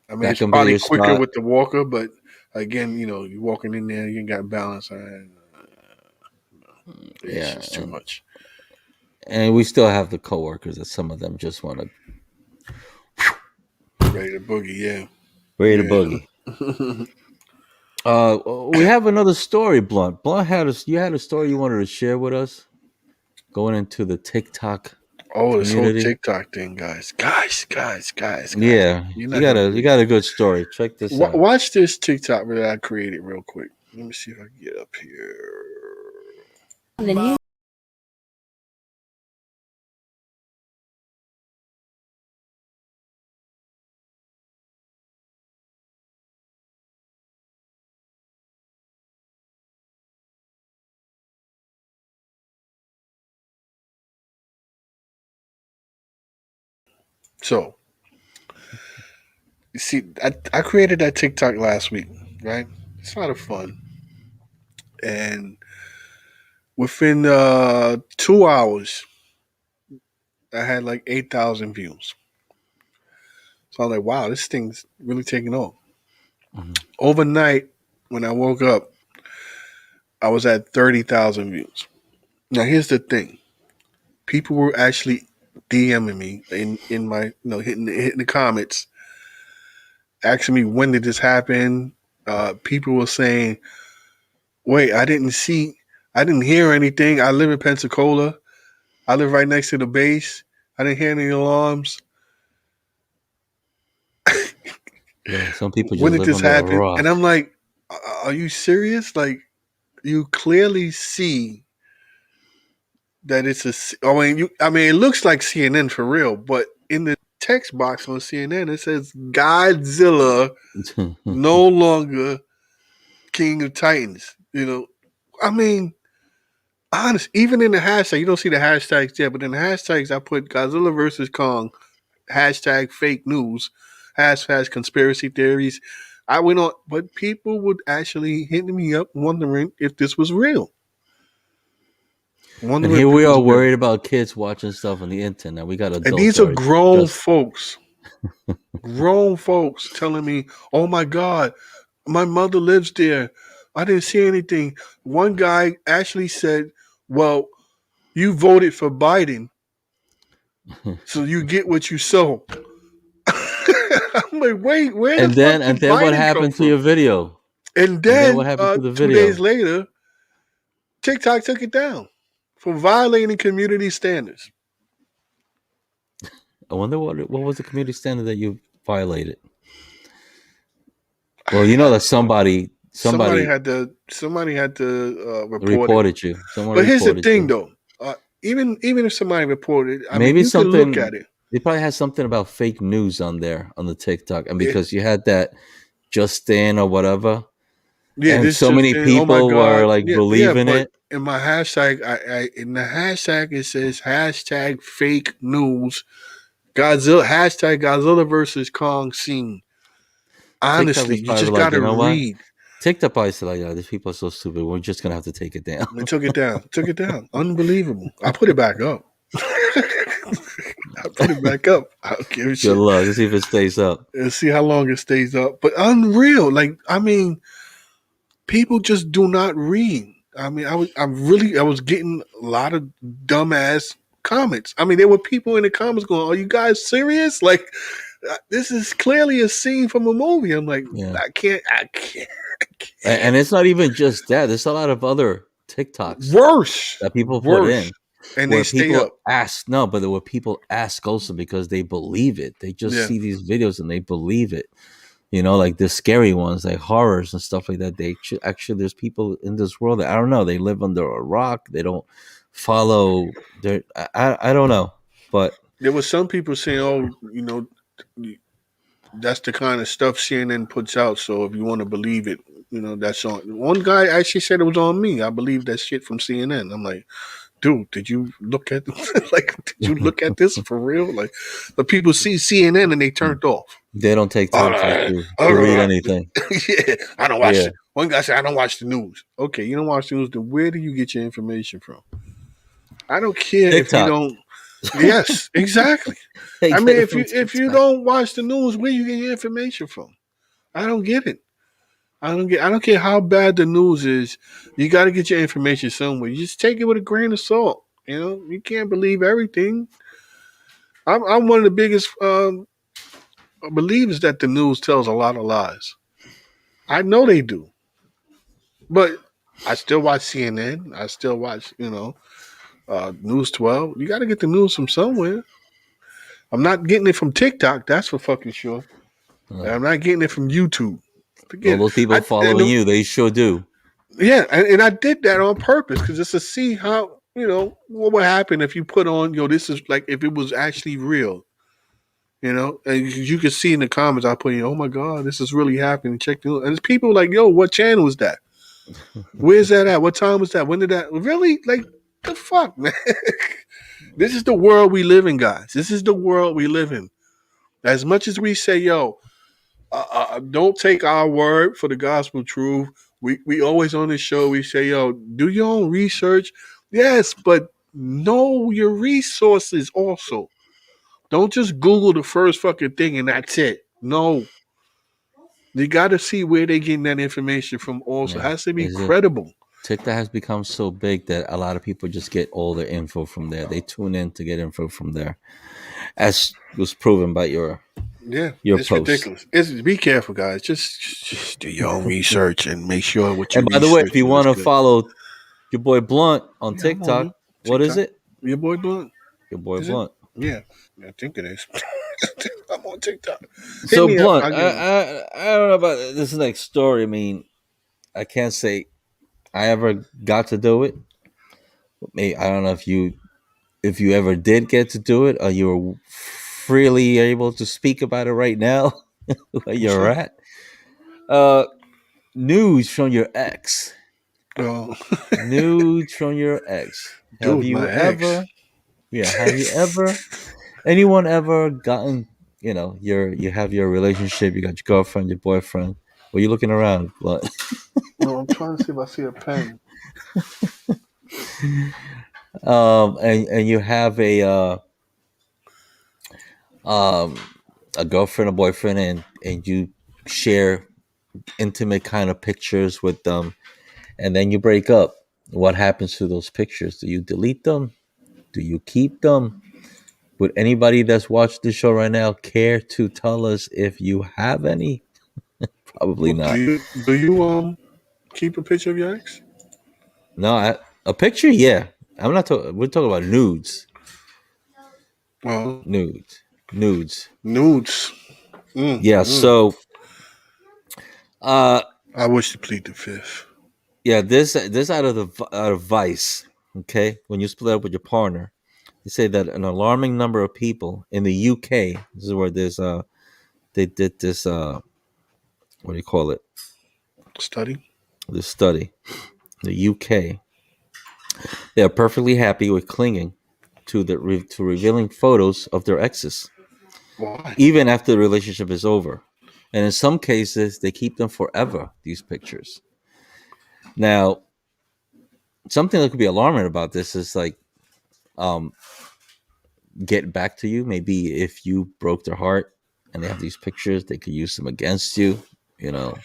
A: I mean,
B: That
A: it's
B: can be
A: probably
B: your
A: quicker
B: spot.
A: with the walker, but again, you're walking in there, you ain't got balance. It's
B: Yeah,
A: just too much.
B: and we still have the coworkers that some of them just want to
A: Ready to boogie, yeah.
B: ready to
A: Yeah.
B: boogie. We have another story, Blunt. Blunt you had a story you wanted to share with us going into the TikTok
A: Oh, this whole
B: community.
A: TikTok thing, guys. Guys.
B: Yeah,
A: You're not gonna
B: you
A: believe
B: got
A: it.
B: a good story. Check this out.
A: Watch this TikTok that I created real quick. Let me see if I can get up here. So, you see, I created that TikTok last week, right? It's a lot of fun. And within 2 hours, I had like 8,000 views. So I was like, wow, this thing's really taking off.
B: Mhm.
A: Overnight, when I woke up, I was at 30,000 views. Now, here's the thing: people were actually DMing me in my hitting the comments, asking me when did this happen. People were saying, "Wait, I didn't hear anything. I live in Pensacola. I live right next to the base. I didn't hear any alarms.
B: Yeah, some people
A: When
B: just
A: did
B: live
A: this
B: under a
A: happen?" And
B: rock.
A: I'm like, "Are you serious? Like, you clearly see that it's a. I mean, it looks like CNN for real, but in the text box on CNN, it says Godzilla no longer King of Titans. I mean, honest. Even in the hashtag, you don't see the hashtags there, but in the hashtags, I put Godzilla versus Kong, hashtag fake news, hashtag conspiracy theories. I went on, but people would actually hit me up wondering if this was real.
B: And
A: Wondering
B: here
A: if it
B: we are
A: was real.
B: worried about kids watching stuff on the internet. We got
A: And
B: adults
A: these
B: that
A: are
B: are
A: grown
B: just
A: folks. Grown folks telling me, "Oh my God, my mother lives there. I didn't see anything." One guy actually said, "Well, you voted for Biden, so you get what you sow." I'm like, wait, where the fuck
B: and
A: did
B: then what
A: Biden come
B: happened to
A: from?
B: your video?
A: And
B: And then what
A: then
B: happened to the
A: 2 days
B: video?
A: later, TikTok took it down for violating community standards.
B: I wonder what was the community standard that you violated? Well, you know that somebody
A: Somebody had to report it.
B: reported you. Someone
A: But here's the
B: reported
A: thing,
B: you.
A: though. Even if somebody reported, I mean,
B: Maybe
A: you can look
B: something
A: at it.
B: they probably had something about fake news on there on the TikTok, and
A: it
B: because you had that Justin or whatever,
A: yeah,
B: and
A: this
B: so
A: just
B: many
A: in. Oh my
B: people were
A: God.
B: like
A: Yeah.
B: believing
A: But
B: it.
A: in my hashtag, in the hashtag it says hashtag fake news. Godzilla versus Kong scene.
B: TikTok
A: Honestly,
B: was
A: you
B: probably
A: just
B: like, you
A: gotta
B: know what?
A: read.
B: TikTok probably said like, yeah, these people are so stupid. We're just gonna have to take it down.
A: I took it down. Took it down. Unbelievable. I put it back up. I put it back up. I don't give a
B: Good
A: shit.
B: luck. Let's see if it stays up.
A: And see how long it stays up. But unreal. Like, I mean, people just do not read. I mean, I was getting a lot of dumbass comments. I mean, there were people in the comments going, "Are you guys serious? Like, this is clearly a scene from a movie." I'm like,
B: Yeah.
A: I can't, I
B: And
A: can't.
B: it's not even just that. There's a lot of other TikToks
A: Worse,
B: that people put
A: worse,
B: in
A: and they
B: where
A: stay
B: people
A: up.
B: ask no, but there were people ask also because they believe it. They just
A: Yeah,
B: see these videos and they believe it. You know, like the scary ones, like horrors and stuff like that. Actually, there's people in this world that I don't know. They live under a rock. They don't follow. I don't know, but
A: there was some people saying, "Oh, that's the kind of stuff CNN puts out. So if you want to believe it, that's on." One guy actually said it was on me. I believe that shit from CNN. I'm like, dude, did you look at did you look at this for real? Like, the people see CNN and they turned off.
B: they don't take
A: All
B: time to
A: right,
B: to
A: all
B: read
A: right.
B: anything.
A: Yeah, I don't watch
B: Yeah,
A: it. One guy said, "I don't watch the news." Okay, you don't watch the news. Then where do you get your information from? I don't care if you
B: TikTok.
A: don't. Yes, exactly.
B: They
A: I mean,
B: get it
A: if
B: from
A: you
B: TikTok.
A: don't watch the news, where you get your information from? I don't get it. I don't care how bad the news is. You got to get your information somewhere. You just take it with a grain of salt. You know, you can't believe everything. I'm one of the biggest believers that the news tells a lot of lies. I know they do, but I still watch CNN. I still watch, News 12. You got to get the news from somewhere. I'm not getting it from TikTok. That's for fucking sure. And I'm not getting it from YouTube.
B: All
A: Forget it.
B: those people following you, they sure do.
A: Yeah, and I did that on purpose because just to see how what would happen if you put on this is like if it was actually real. And you can see in the comments I put in, oh my god, this is really happening. Check the and there's people like, yo, what channel was that? Where's that at? What time was that? When did that really like the fuck, man? This is the world we live in, guys. This is the world we live in. As much as we say, yo, don't take our word for the gospel truth. We always on this show we say, yo, do your own research. Yes, but know your resources also. Don't just Google the first fucking thing and that's it. No, you got to see where they getting that information from. Also, it
B: Yeah,
A: has to be
B: is it
A: credible.
B: TikTok has become so big that a lot of people just get all their info from there. They tune in to get info from there, as was proven by
A: Yeah,
B: your
A: it's
B: post.
A: ridiculous. Be careful, guys. Just do your own research and make sure what
B: And
A: you're
B: by the way, if you
A: researching is
B: want to
A: good.
B: follow your boy Blunt on
A: Yeah, I'm on
B: TikTok,
A: you.
B: what is
A: TikTok.
B: it?
A: Your boy Blunt.
B: Your boy
A: Is it?
B: Blunt.
A: Yeah, I think it is. I'm on TikTok. Hit
B: So
A: me up.
B: Blunt,
A: I'll get on.
B: I don't know about this next story. I mean, I can't say I ever got to do it. Maybe I don't know if you ever did get to do it, or you were freely able to speak about it right now where
A: What's
B: you're
A: up?
B: at. Uh, News from your ex.
A: Oh,
B: Nudes from your ex. Have
A: dude, my
B: you
A: ex.
B: ever? Yeah. Have you ever? Anyone ever gotten? You have your relationship. You got your girlfriend, your boyfriend. What are you looking around? What?
A: No, I'm trying to see if I see a pen.
B: And you have um a girlfriend, a boyfriend, and you share intimate kind of pictures with them, and then you break up. What happens to those pictures? Do you delete them? Do you keep them? Would anybody that's watched the show right now care to tell us if you have any? Probably
A: Well,
B: not.
A: do you keep a picture of your ex?
B: No, a picture, yeah. I'm not talking. We're talking about nudes,
A: Well,
B: nudes, nudes.
A: nudes.
B: Yeah.
A: Mm.
B: So, uh,
A: I wish to plead the fifth.
B: yeah. This out of Vice. Okay, when you split up with your partner, they say that an alarming number of people in the UK. This is where there's they did this what do you call it?
A: Study.
B: This study. The UK. They are perfectly happy with clinging to revealing photos of their exes,
A: Why?
B: even after the relationship is over. And in some cases, they keep them forever. These pictures. Now, something that could be alarming about this is like um, get back to you. Maybe if you broke their heart and they have these pictures, they could use them against you. You know,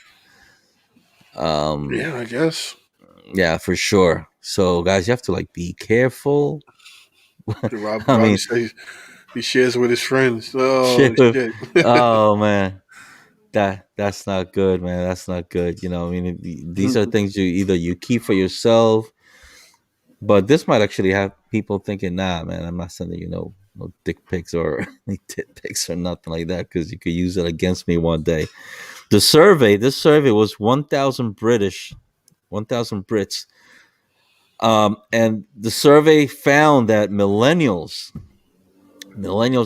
B: um,
A: Yeah, I guess.
B: yeah, for sure. So, guys, you have to like be careful. I
A: Robbie
B: mean,
A: says he shares with his friends. Oh
B: shit.
A: shit.
B: Oh man, that's not good, man. That's not good. I mean, these are things you keep for yourself, but this might actually have people thinking, nah, man, I'm not sending no dick pics or any tit pics or nothing like that because you could use it against me one day. This survey was 1,000 Brits, and the survey found that millennials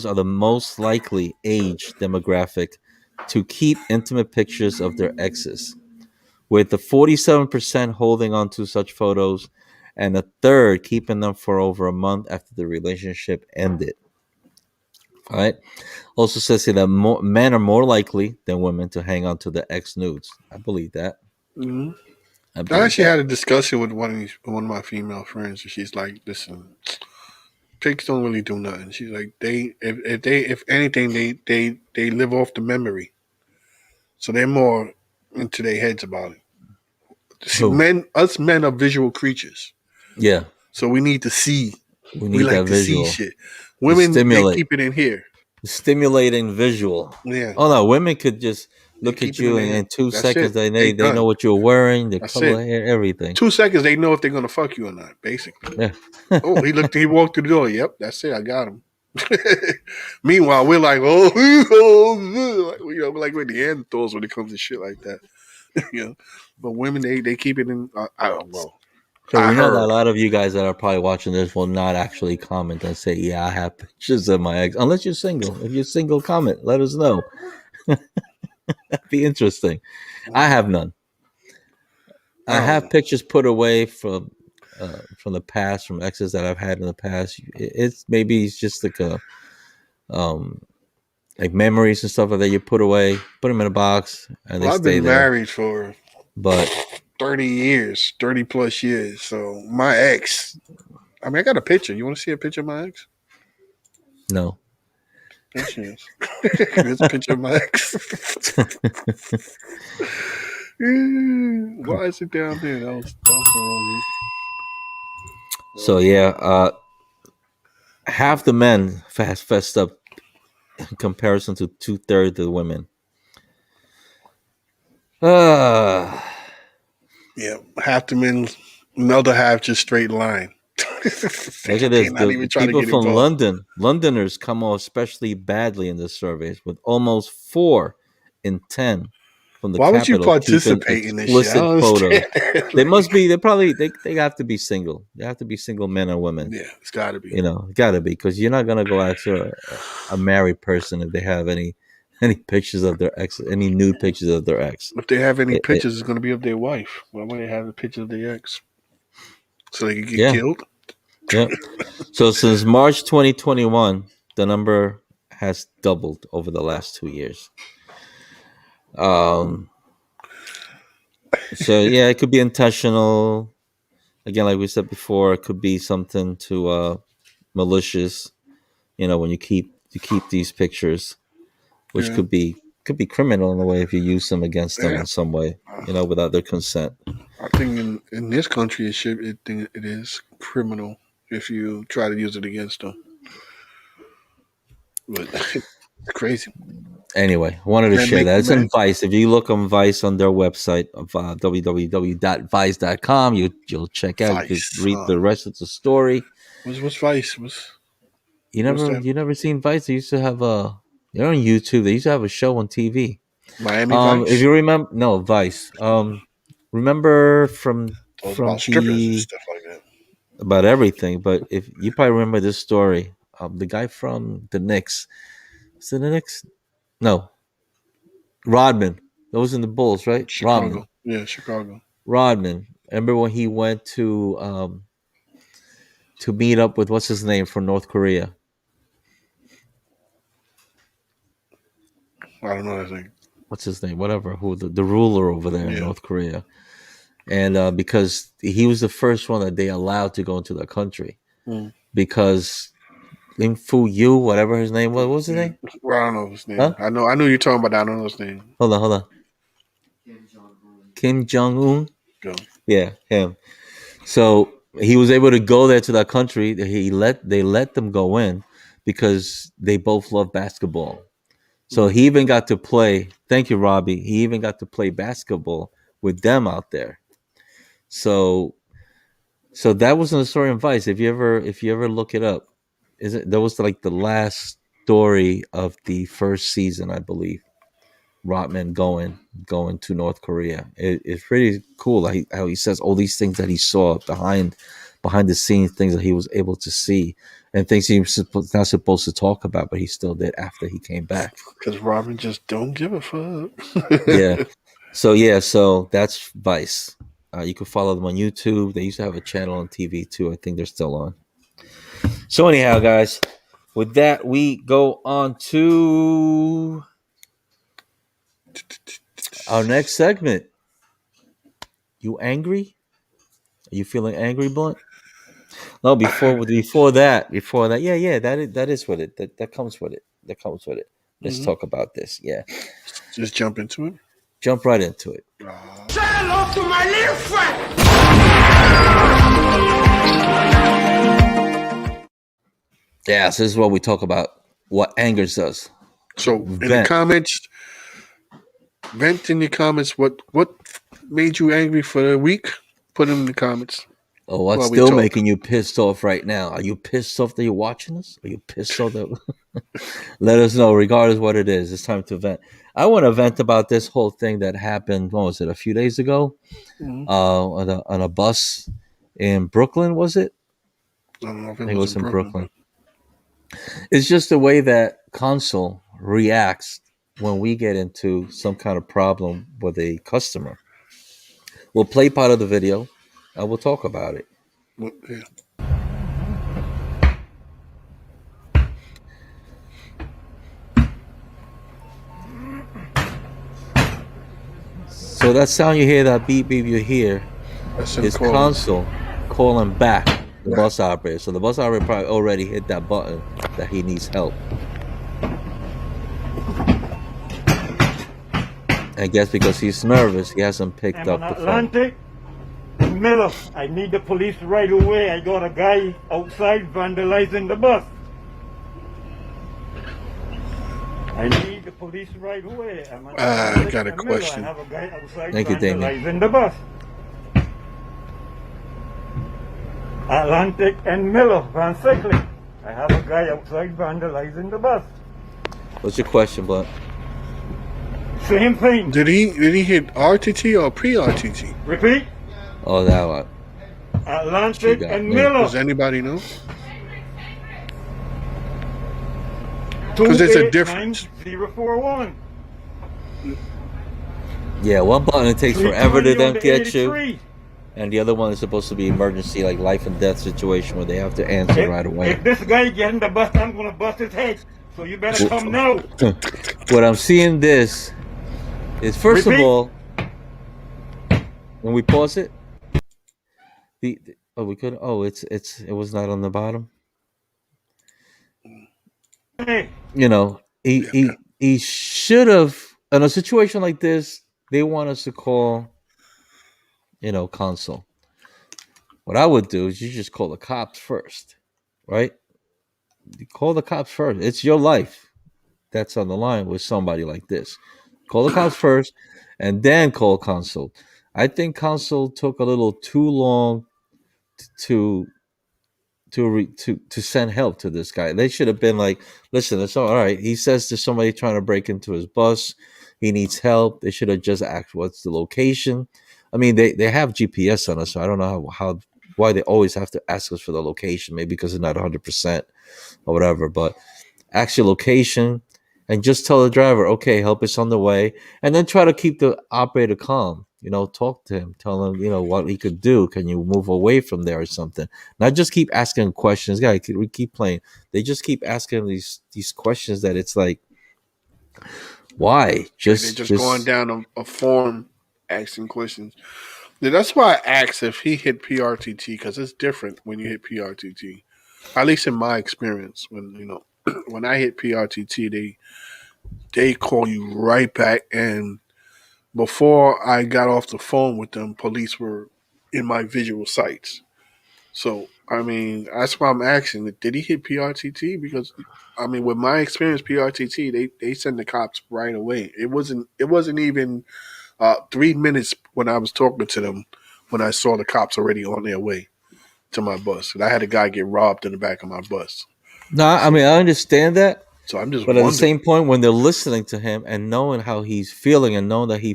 B: are the most likely age demographic to keep intimate pictures of their exes, with the 47% holding on to such photos and a third keeping them for over a month after the relationship ended. All right. Also says here that men are more likely than women to hang on to the ex nudes. I believe that.
A: Mhm.
B: I
A: I
B: believe
A: actually
B: that.
A: had a discussion with one of my female friends, and she's like, "Listen, pigs don't really do nothing." She's like, if anything, they live off the memory, so they're more. into their heads about it. See,
B: Who?
A: us men are visual creatures,
B: Yeah,
A: so we need to see.
B: we
A: We
B: need that
A: like to see
B: visual
A: shit.
B: to
A: Women, they
B: stimulate,
A: keep it in here.
B: stimulating visual.
A: Yeah,
B: Oh no, women could just
A: they
B: look
A: keep
B: at
A: it in
B: you
A: their
B: and
A: head.
B: in two
A: That's
B: seconds
A: it. They
B: they know
A: done.
B: what you're wearing, the
A: That's
B: color of
A: it.
B: hair, everything.
A: 2 seconds, they know if they're gonna fuck you or not. Basically.
B: Yeah.
A: Oh, he walked through the door. Yep, that's it. I got him. Meanwhile, we're like, oh, we're like we're Neanderthals when it comes to shit like that. you know, but women, they keep it in.
B: So
A: I
B: we know that a
A: heard.
B: lot of you guys that are probably watching this will not actually comment and say, "Yeah, I have pictures of my ex." Unless you're single. If you're single, comment. Let us know. That'd be interesting. I have none. I
A: Oh,
B: have pictures put away from the past, from exes that I've had in the past. It's maybe it's just um like memories and stuff like that. You put away, put them in a box, and they
A: well, I've
B: stay
A: been
B: there.
A: married for
B: But
A: 30 years, 30 plus years. So my ex, I mean, I got a picture. You want to see a picture of my ex?
B: no,
A: There she is. There's a picture of my ex. Why is it down there? That was the wrong.
B: so yeah, half the men fessed up in comparison to 2/3 of the women. Uh,
A: Yeah, half the men, another half just straight line.
B: Look at
A: They're
B: this.
A: not
B: The
A: even trying to
B: people
A: get
B: from
A: involved.
B: London, Londoners come off especially badly in this surveys, with almost 4 in 10 from the
A: Why would you
B: capital keeping
A: participate in this shit? I
B: explicit
A: don't understand.
B: photos. They must
A: Like,
B: be. They probably. They have to be single. They have to be single men or women.
A: yeah, it's got to be.
B: You know, gotta be, because you're not gonna go after a married person if they have any pictures of their ex, any nude pictures of their ex.
A: If they have any
B: It,
A: pictures, it's going to be of their wife. Why would they have a picture of their ex? So they could get
B: yeah,
A: killed?
B: yeah. So since March 2021, the number has doubled over the last 2 years. Um, so yeah, it could be intentional. Again, like we said before, it could be something to malicious. You know, when you keep these pictures, which
A: Yeah,
B: could be criminal in a way if you use them against them
A: yeah.
B: in some way. You know, without their consent.
A: I think in this country, it is criminal if you try to use it against them. But it's crazy.
B: Anyway, wanted to
A: Men
B: share
A: make
B: that. It's
A: men.
B: on Vice. If you look on Vice on their website of www.vice.com, you'll check out. You could
A: Vice.
B: read the rest of the story.
A: What's Vice? What's that?
B: You never seen Vice? They used to have they're on YouTube. They used to have a show on TV.
A: Miami
B: If
A: Vice.
B: you remember, no Vice. Remember
A: Oh, it's about strippers and stuff like that.
B: about everything. But if you probably remember this story, the guy from the Knicks. Is it the Knicks? No, Rodman. That was in the Bulls, right?
A: Chicago.
B: Rodman.
A: Yeah, Chicago.
B: Rodman. Remember when he went to meet up with what's his name from North Korea?
A: I don't know that thing.
B: What's his name? Whatever. Who the ruler over there in
A: Yeah.
B: North Korea? And because he was the first one that they allowed to go into the country,
A: Mm.
B: because Lim Fu Yu, whatever his name was, what was his
A: Yeah.
B: name?
A: Well, I don't know his name.
B: Huh?
A: I know you're talking about that. I don't know his name.
B: Hold on. Kim Jong Un.
A: Go.
B: Yeah, him. So he was able to go there to that country. They let them go in because they both love basketball. So
A: Mm.
B: he even got to play. Thank you, Robbie. He even got to play basketball with them out there. So that was in the story in Vice. If you ever look it up, is it that was like the last story of the first season, I believe. Rotman going to North Korea. It's pretty cool. Like how he says all these things that he saw behind the scenes, things that he was able to see, and things he was not supposed to talk about, but he still did after he came back.
A: Because Robin just don't give a fuck.
B: Yeah. So that's Vice. You can follow them on YouTube. They used to have a channel on TV too. I think they're still on. So anyhow, guys, with that we go on to our next segment. You angry? Are you feeling angry, Blunt? No, before that, yeah, that is with it. That comes with it. That comes with it. Let's
A: Mhm.
B: talk about this. Yeah.
A: Just jump into it.
B: Jump right into it.
D: Say hello to my little friend.
B: Yeah, so this is what we talk about. What angers us.
A: So in the
B: Vent.
A: comments, vent in your comments. What made you angry for the week? Put them in the comments.
B: Oh, what's
A: while we
B: still
A: talk.
B: making you pissed off right now? Are you pissed off that you're watching this? Are you pissed off that? Let us know, regardless what it is. It's time to vent. I want to vent about this whole thing that happened. What was it? A few days ago,
A: Mhm.
B: on a bus in Brooklyn. Was it?
A: I don't know if
B: I
A: it
B: think it
A: was
B: was
A: in
B: in
A: Brooklyn.
B: Brooklyn. It's just the way that Consul reacts when we get into some kind of problem with a customer. We'll play part of the video and we'll talk about it.
A: Well, yeah.
B: So that sound you hear, that beep beep you hear,
A: That's him
B: is
A: calling.
B: Consul calling back the bus operator. So the bus operator probably already hit that button that he needs help. I guess because he's nervous, he hasn't picked
E: I'm
B: up
E: on
B: the phone.
E: Atlantic. Miller, I need the police right away. I got a guy outside vandalizing the bus. I need the police right away. I'm on
A: I
E: Atlantic
A: got a
E: and Miller.
A: question.
E: I have a guy outside
B: Thank you, Damien.
E: vandalizing the bus. Atlantic and Miller, Van Cycling. I have a guy outside vandalizing the bus.
B: What's your question, Blunt?
E: Same thing.
A: Did he hit RTT or pre-RTT?
E: Repeat.
B: Oh, that one.
E: Atlantic
B: got
E: and
B: me.
E: Miller.
A: Does anybody know? Because there's a difference.
E: 289-041.
B: Yeah, one button it takes forever to
E: 320 on
B: then
E: the
B: get you,
E: 83.
B: and the other one is supposed to be emergency, like life and death situation where they have to answer right away.
E: If this guy get in the bus, I'm gonna bust his head. So you better come now.
B: What I'm seeing this is, first of
E: Repeat.
B: all, when we pause it, we could. Oh, it was not on the bottom.
E: Hey,
B: You know, he should have, in a situation like this. They want us to call, Consul. What I would do is you just call the cops first, right? You call the cops first. It's your life that's on the line with somebody like this. Call the cops first, and then call Consul. I think Consul took a little too long to to send help to this guy. They should have been like, listen, it's all right. He says there's somebody trying to break into his bus. He needs help. They should have just asked what's the location. I mean, they have GPS on us, so I don't know how why they always have to ask us for the location. Maybe because it's not 100% or whatever. But ask your location and just tell the driver, okay, help is on the way, and then try to keep the operator calm. Talk to him, tell him, what he could do. Can you move away from there or something? Not just keep asking questions. Guy, we keep playing. They just keep asking these questions that it's like, why?
A: They're just going down a form asking questions. That's why I asked if he hit PRTT, because it's different when you hit PRTT. At least in my experience, when when I hit PRTT, they call you right back. And before I got off the phone with them, police were in my visual sights. So I mean, that's why I'm asking: did he hit PRTT? Because I mean, with my experience, PRTT they send the cops right away. It wasn't even 3 minutes when I was talking to them when I saw the cops already on their way to my bus. And I had a guy get robbed in the back of my bus.
B: No, I mean, I understand that.
A: So I'm just
B: But at the
A: wondering.
B: same point, when they're listening to him and knowing how he's feeling and knowing that he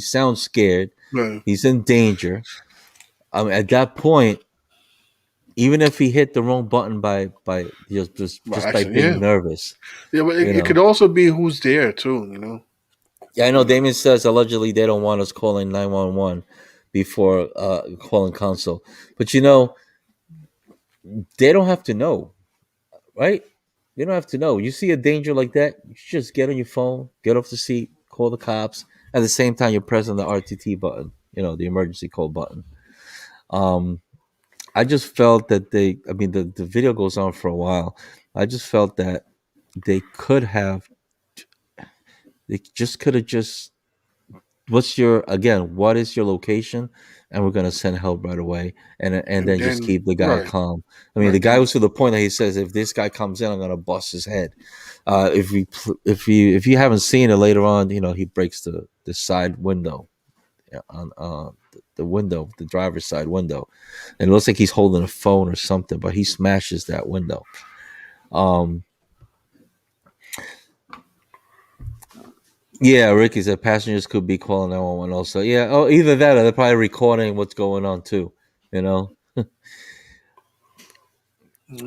B: sounds scared,
A: Yeah.
B: he's in danger. At that point, even if he hit the wrong button by just by
A: Actually,
B: being
A: yeah.
B: nervous.
A: Yeah, but it could also be who's there too.
B: Yeah, I know. Damien says allegedly they don't want us calling 911 before calling console, but they don't have to know, right? They don't have to know. You see a danger like that, you should just get on your phone, get off the seat, call the cops. At the same time, you're pressing the RTT button, the emergency call button. I just felt that I mean, the video goes on for a while. I just felt that they could have, they just could have just what is your location, and we're gonna send help right away, and
A: And
B: then just
A: then
B: keep the guy
A: right,
B: calm. I mean, the
A: right.
B: guy
A: Then
B: was to the point that he says, if this guy comes in, I'm gonna bust his head. If you haven't seen it later on, he breaks the side window, on the window, the driver's side window, and it looks like he's holding a phone or something, but he smashes that window. Um, Yeah, Ricky said passengers could be calling 911 also. Yeah, oh, either that or they're probably recording what's going on too, you know.
A: mhm.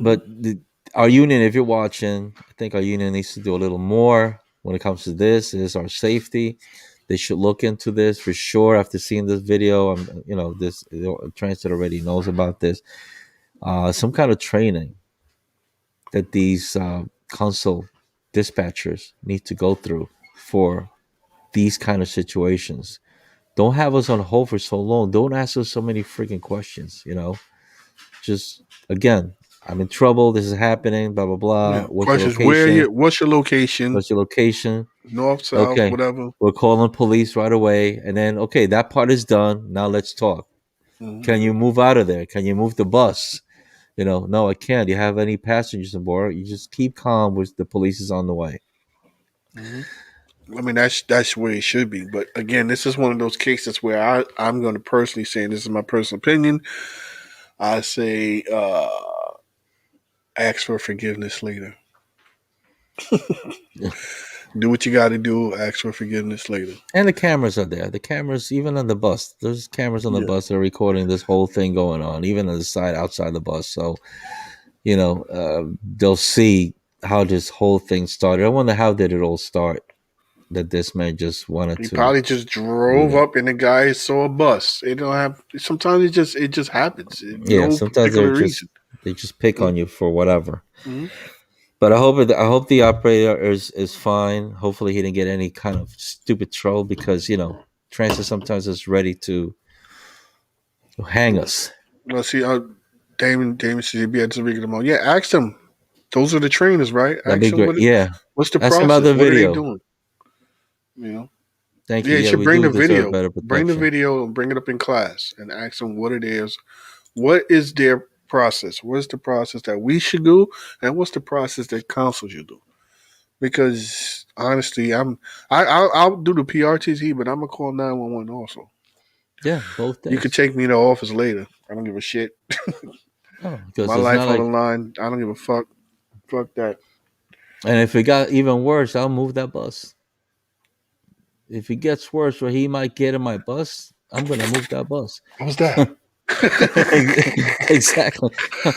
B: But our union, if you're watching, I think our union needs to do a little more when it comes to this. It is our safety. They should look into this for sure. After seeing this video, this transit already knows about this. Some kind of training that these console dispatchers need to go through for these kind of situations. Don't have us on hold for so long. Don't ask us so many freaking questions. Just again, I'm in trouble. This is happening. Blah blah blah.
A: Yeah.
B: What's your
A: Questions: Where
B: location?
A: you? What's your location?
B: What's your location?
A: North, south,
B: Okay,
A: whatever.
B: we're calling police right away. And then okay, that part is done. Now let's talk.
A: Mhm.
B: Can you move out of there? Can you move the bus? No, I can't. Do you have any passengers aboard? You just keep calm. With the police is on the way.
A: Mhm. I mean, that's where it should be. But again, this is one of those cases where I'm going to personally say, and this is my personal opinion. I say, ask for forgiveness later. Do what you got to do. Ask for forgiveness later.
B: And the cameras are there. The cameras, even on the bus, there's cameras on the
A: Yeah.
B: bus that are recording this whole thing going on, even on the side outside the bus. So, they'll see how this whole thing started. I wonder how did it all start that this man just wanted
A: He
B: to
A: probably just
B: do
A: drove
B: that.
A: up and the guy saw a bus. It don't have. Sometimes it just happens.
B: Yeah,
A: No
B: sometimes they're
A: particular
B: just
A: reason.
B: they just pick on you for whatever.
A: Mm-hmm.
B: But I hope the operator is fine. Hopefully he didn't get any kind of stupid trouble because transit sometimes is ready to hang us.
A: Well, see, Damon said he'd be able to speak them all. Yeah, ask them. Those are the trainers, right?
B: That'd be
A: Ask them
B: great. Yeah.
A: what's the
B: Ask him about
A: process?
B: the
A: What are they
B: video.
A: doing? You know.
B: Thank
A: Yeah,
B: you.
A: you
B: Yeah,
A: should
B: we
A: bring
B: do
A: the
B: deserve
A: video.
B: better
A: Bring the
B: protection.
A: video and bring it up in class and ask them what it is. What is their process? What is the process that we should do, and what's the process that council should do? Because honestly, I'll do the PRTC, but I'm gonna call 911 also.
B: Yeah, both
A: You could
B: things.
A: take me to office later. I don't give a shit.
B: Oh, because
A: My
B: it's not
A: life on the
B: like,
A: line. I don't give a fuck. Fuck that.
B: and if it got even worse, I'll move that bus. If it gets worse, where he might get in my bus, I'm gonna move that bus.
A: What was that?
B: Exactly.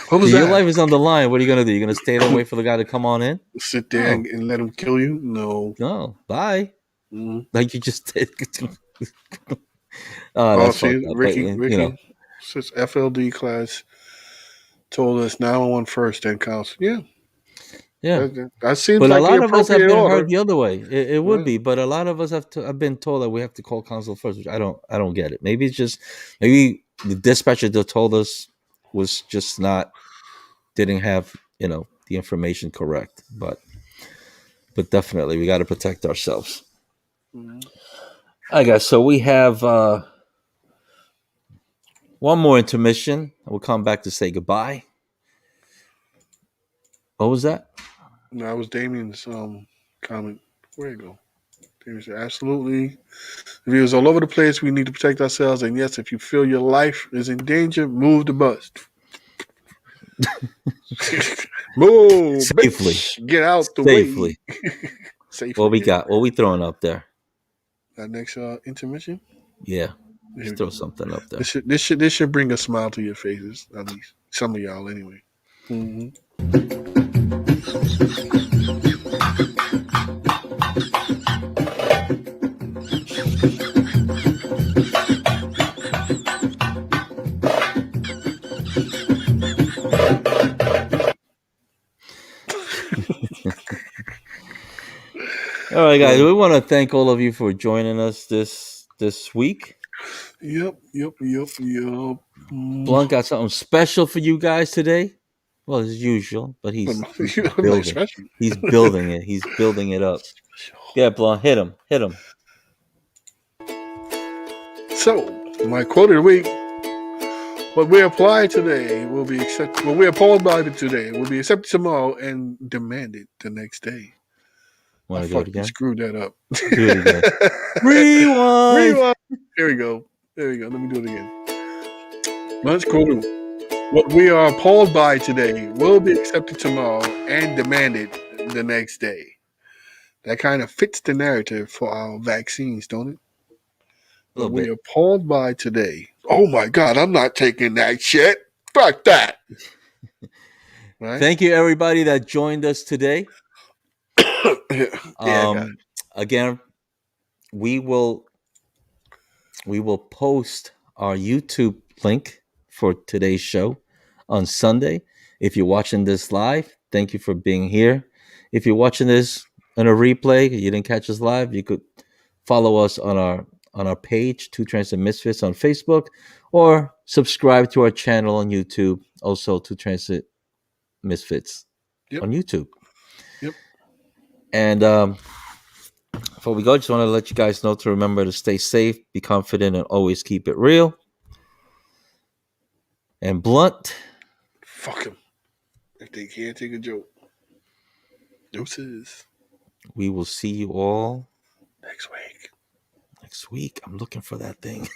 A: What was
B: Your
A: that?
B: life is on the line. What are you gonna do? You're gonna stay there and wait for the guy to come on in?
A: Sit there
B: No,
A: and let him kill you? No.
B: no. Bye.
A: Mm.
B: Like you just did. Oh,
A: Oh,
B: that's
A: see,
B: fucked up. But
A: Ricky, since FLD class told us 911 first, then council. Yeah,
B: yeah.
A: that seems
B: But a
A: like the
B: lot of us have
A: appropriate
B: been heard
A: order.
B: the other way. It would
A: Right.
B: be, but a lot of us have been told that we have to call council first, which I don't get it. Maybe the dispatcher that told us was just didn't have the information correct. But definitely we got to protect ourselves.
A: Mhm.
B: I guess so. We have one more intermission. We'll come back to say goodbye. What was that?
A: No, that was Damien's comment. Where'd it go? Damien said, absolutely. The views all over the place. We need to protect ourselves. And yes, if you feel your life is in danger, move the bus. Move,
B: Safely,
A: bitch. Get out the way.
B: safely.
A: Safely.
B: What we
A: There you
B: got? What we throwing up there?
A: go. That next intermission.
B: Yeah,
A: Here
B: let's
A: we
B: throw
A: go.
B: something up there.
A: This should bring a smile to your faces. At least some of y'all, anyway. Mm-hmm.
B: All right, guys. We want to thank all of you for joining us this week.
A: Yep.
B: Blunt got something special for you guys today. Well, as usual, but he's
A: Like
B: building.
A: special.
B: He's building it. He's building it up. Yeah, Blunt, hit him.
A: So, my quote of the week: "What we apply today will be accepted. What we appalled by today will be accepted tomorrow and demanded the next day." I
B: Want to do it
A: fucking
B: again?
A: screwed that up.
B: Do it again. Rewind.
A: Rewind. Here we go. There we go. Let me do it again. Let's quote: "What we are appalled by today will be accepted tomorrow and demanded the next day." That kind of fits the narrative for our vaccines, don't it?
B: A
A: What
B: little
A: we
B: bit.
A: are appalled by today. Oh my God, I'm not taking that shit. Fuck that. Right?
B: Thank you, everybody that joined us today.
A: Yeah, I got it.
B: Again, we will post our YouTube link for today's show on Sunday. If you're watching this live, thank you for being here. If you're watching this on a replay, you didn't catch us live, you could follow us on our page, Two Transit Misfits on Facebook, or subscribe to our channel on YouTube, also Two Transit Misfits
A: Yep.
B: on YouTube.
A: Yep.
B: And before we go, I just want to let you guys know to remember to stay safe, be confident, and always keep it real. And blunt.
A: Fuck them. If they can't take a joke. Deuces.
B: We will see you all
A: Next week.
B: next week. I'm looking for that thing.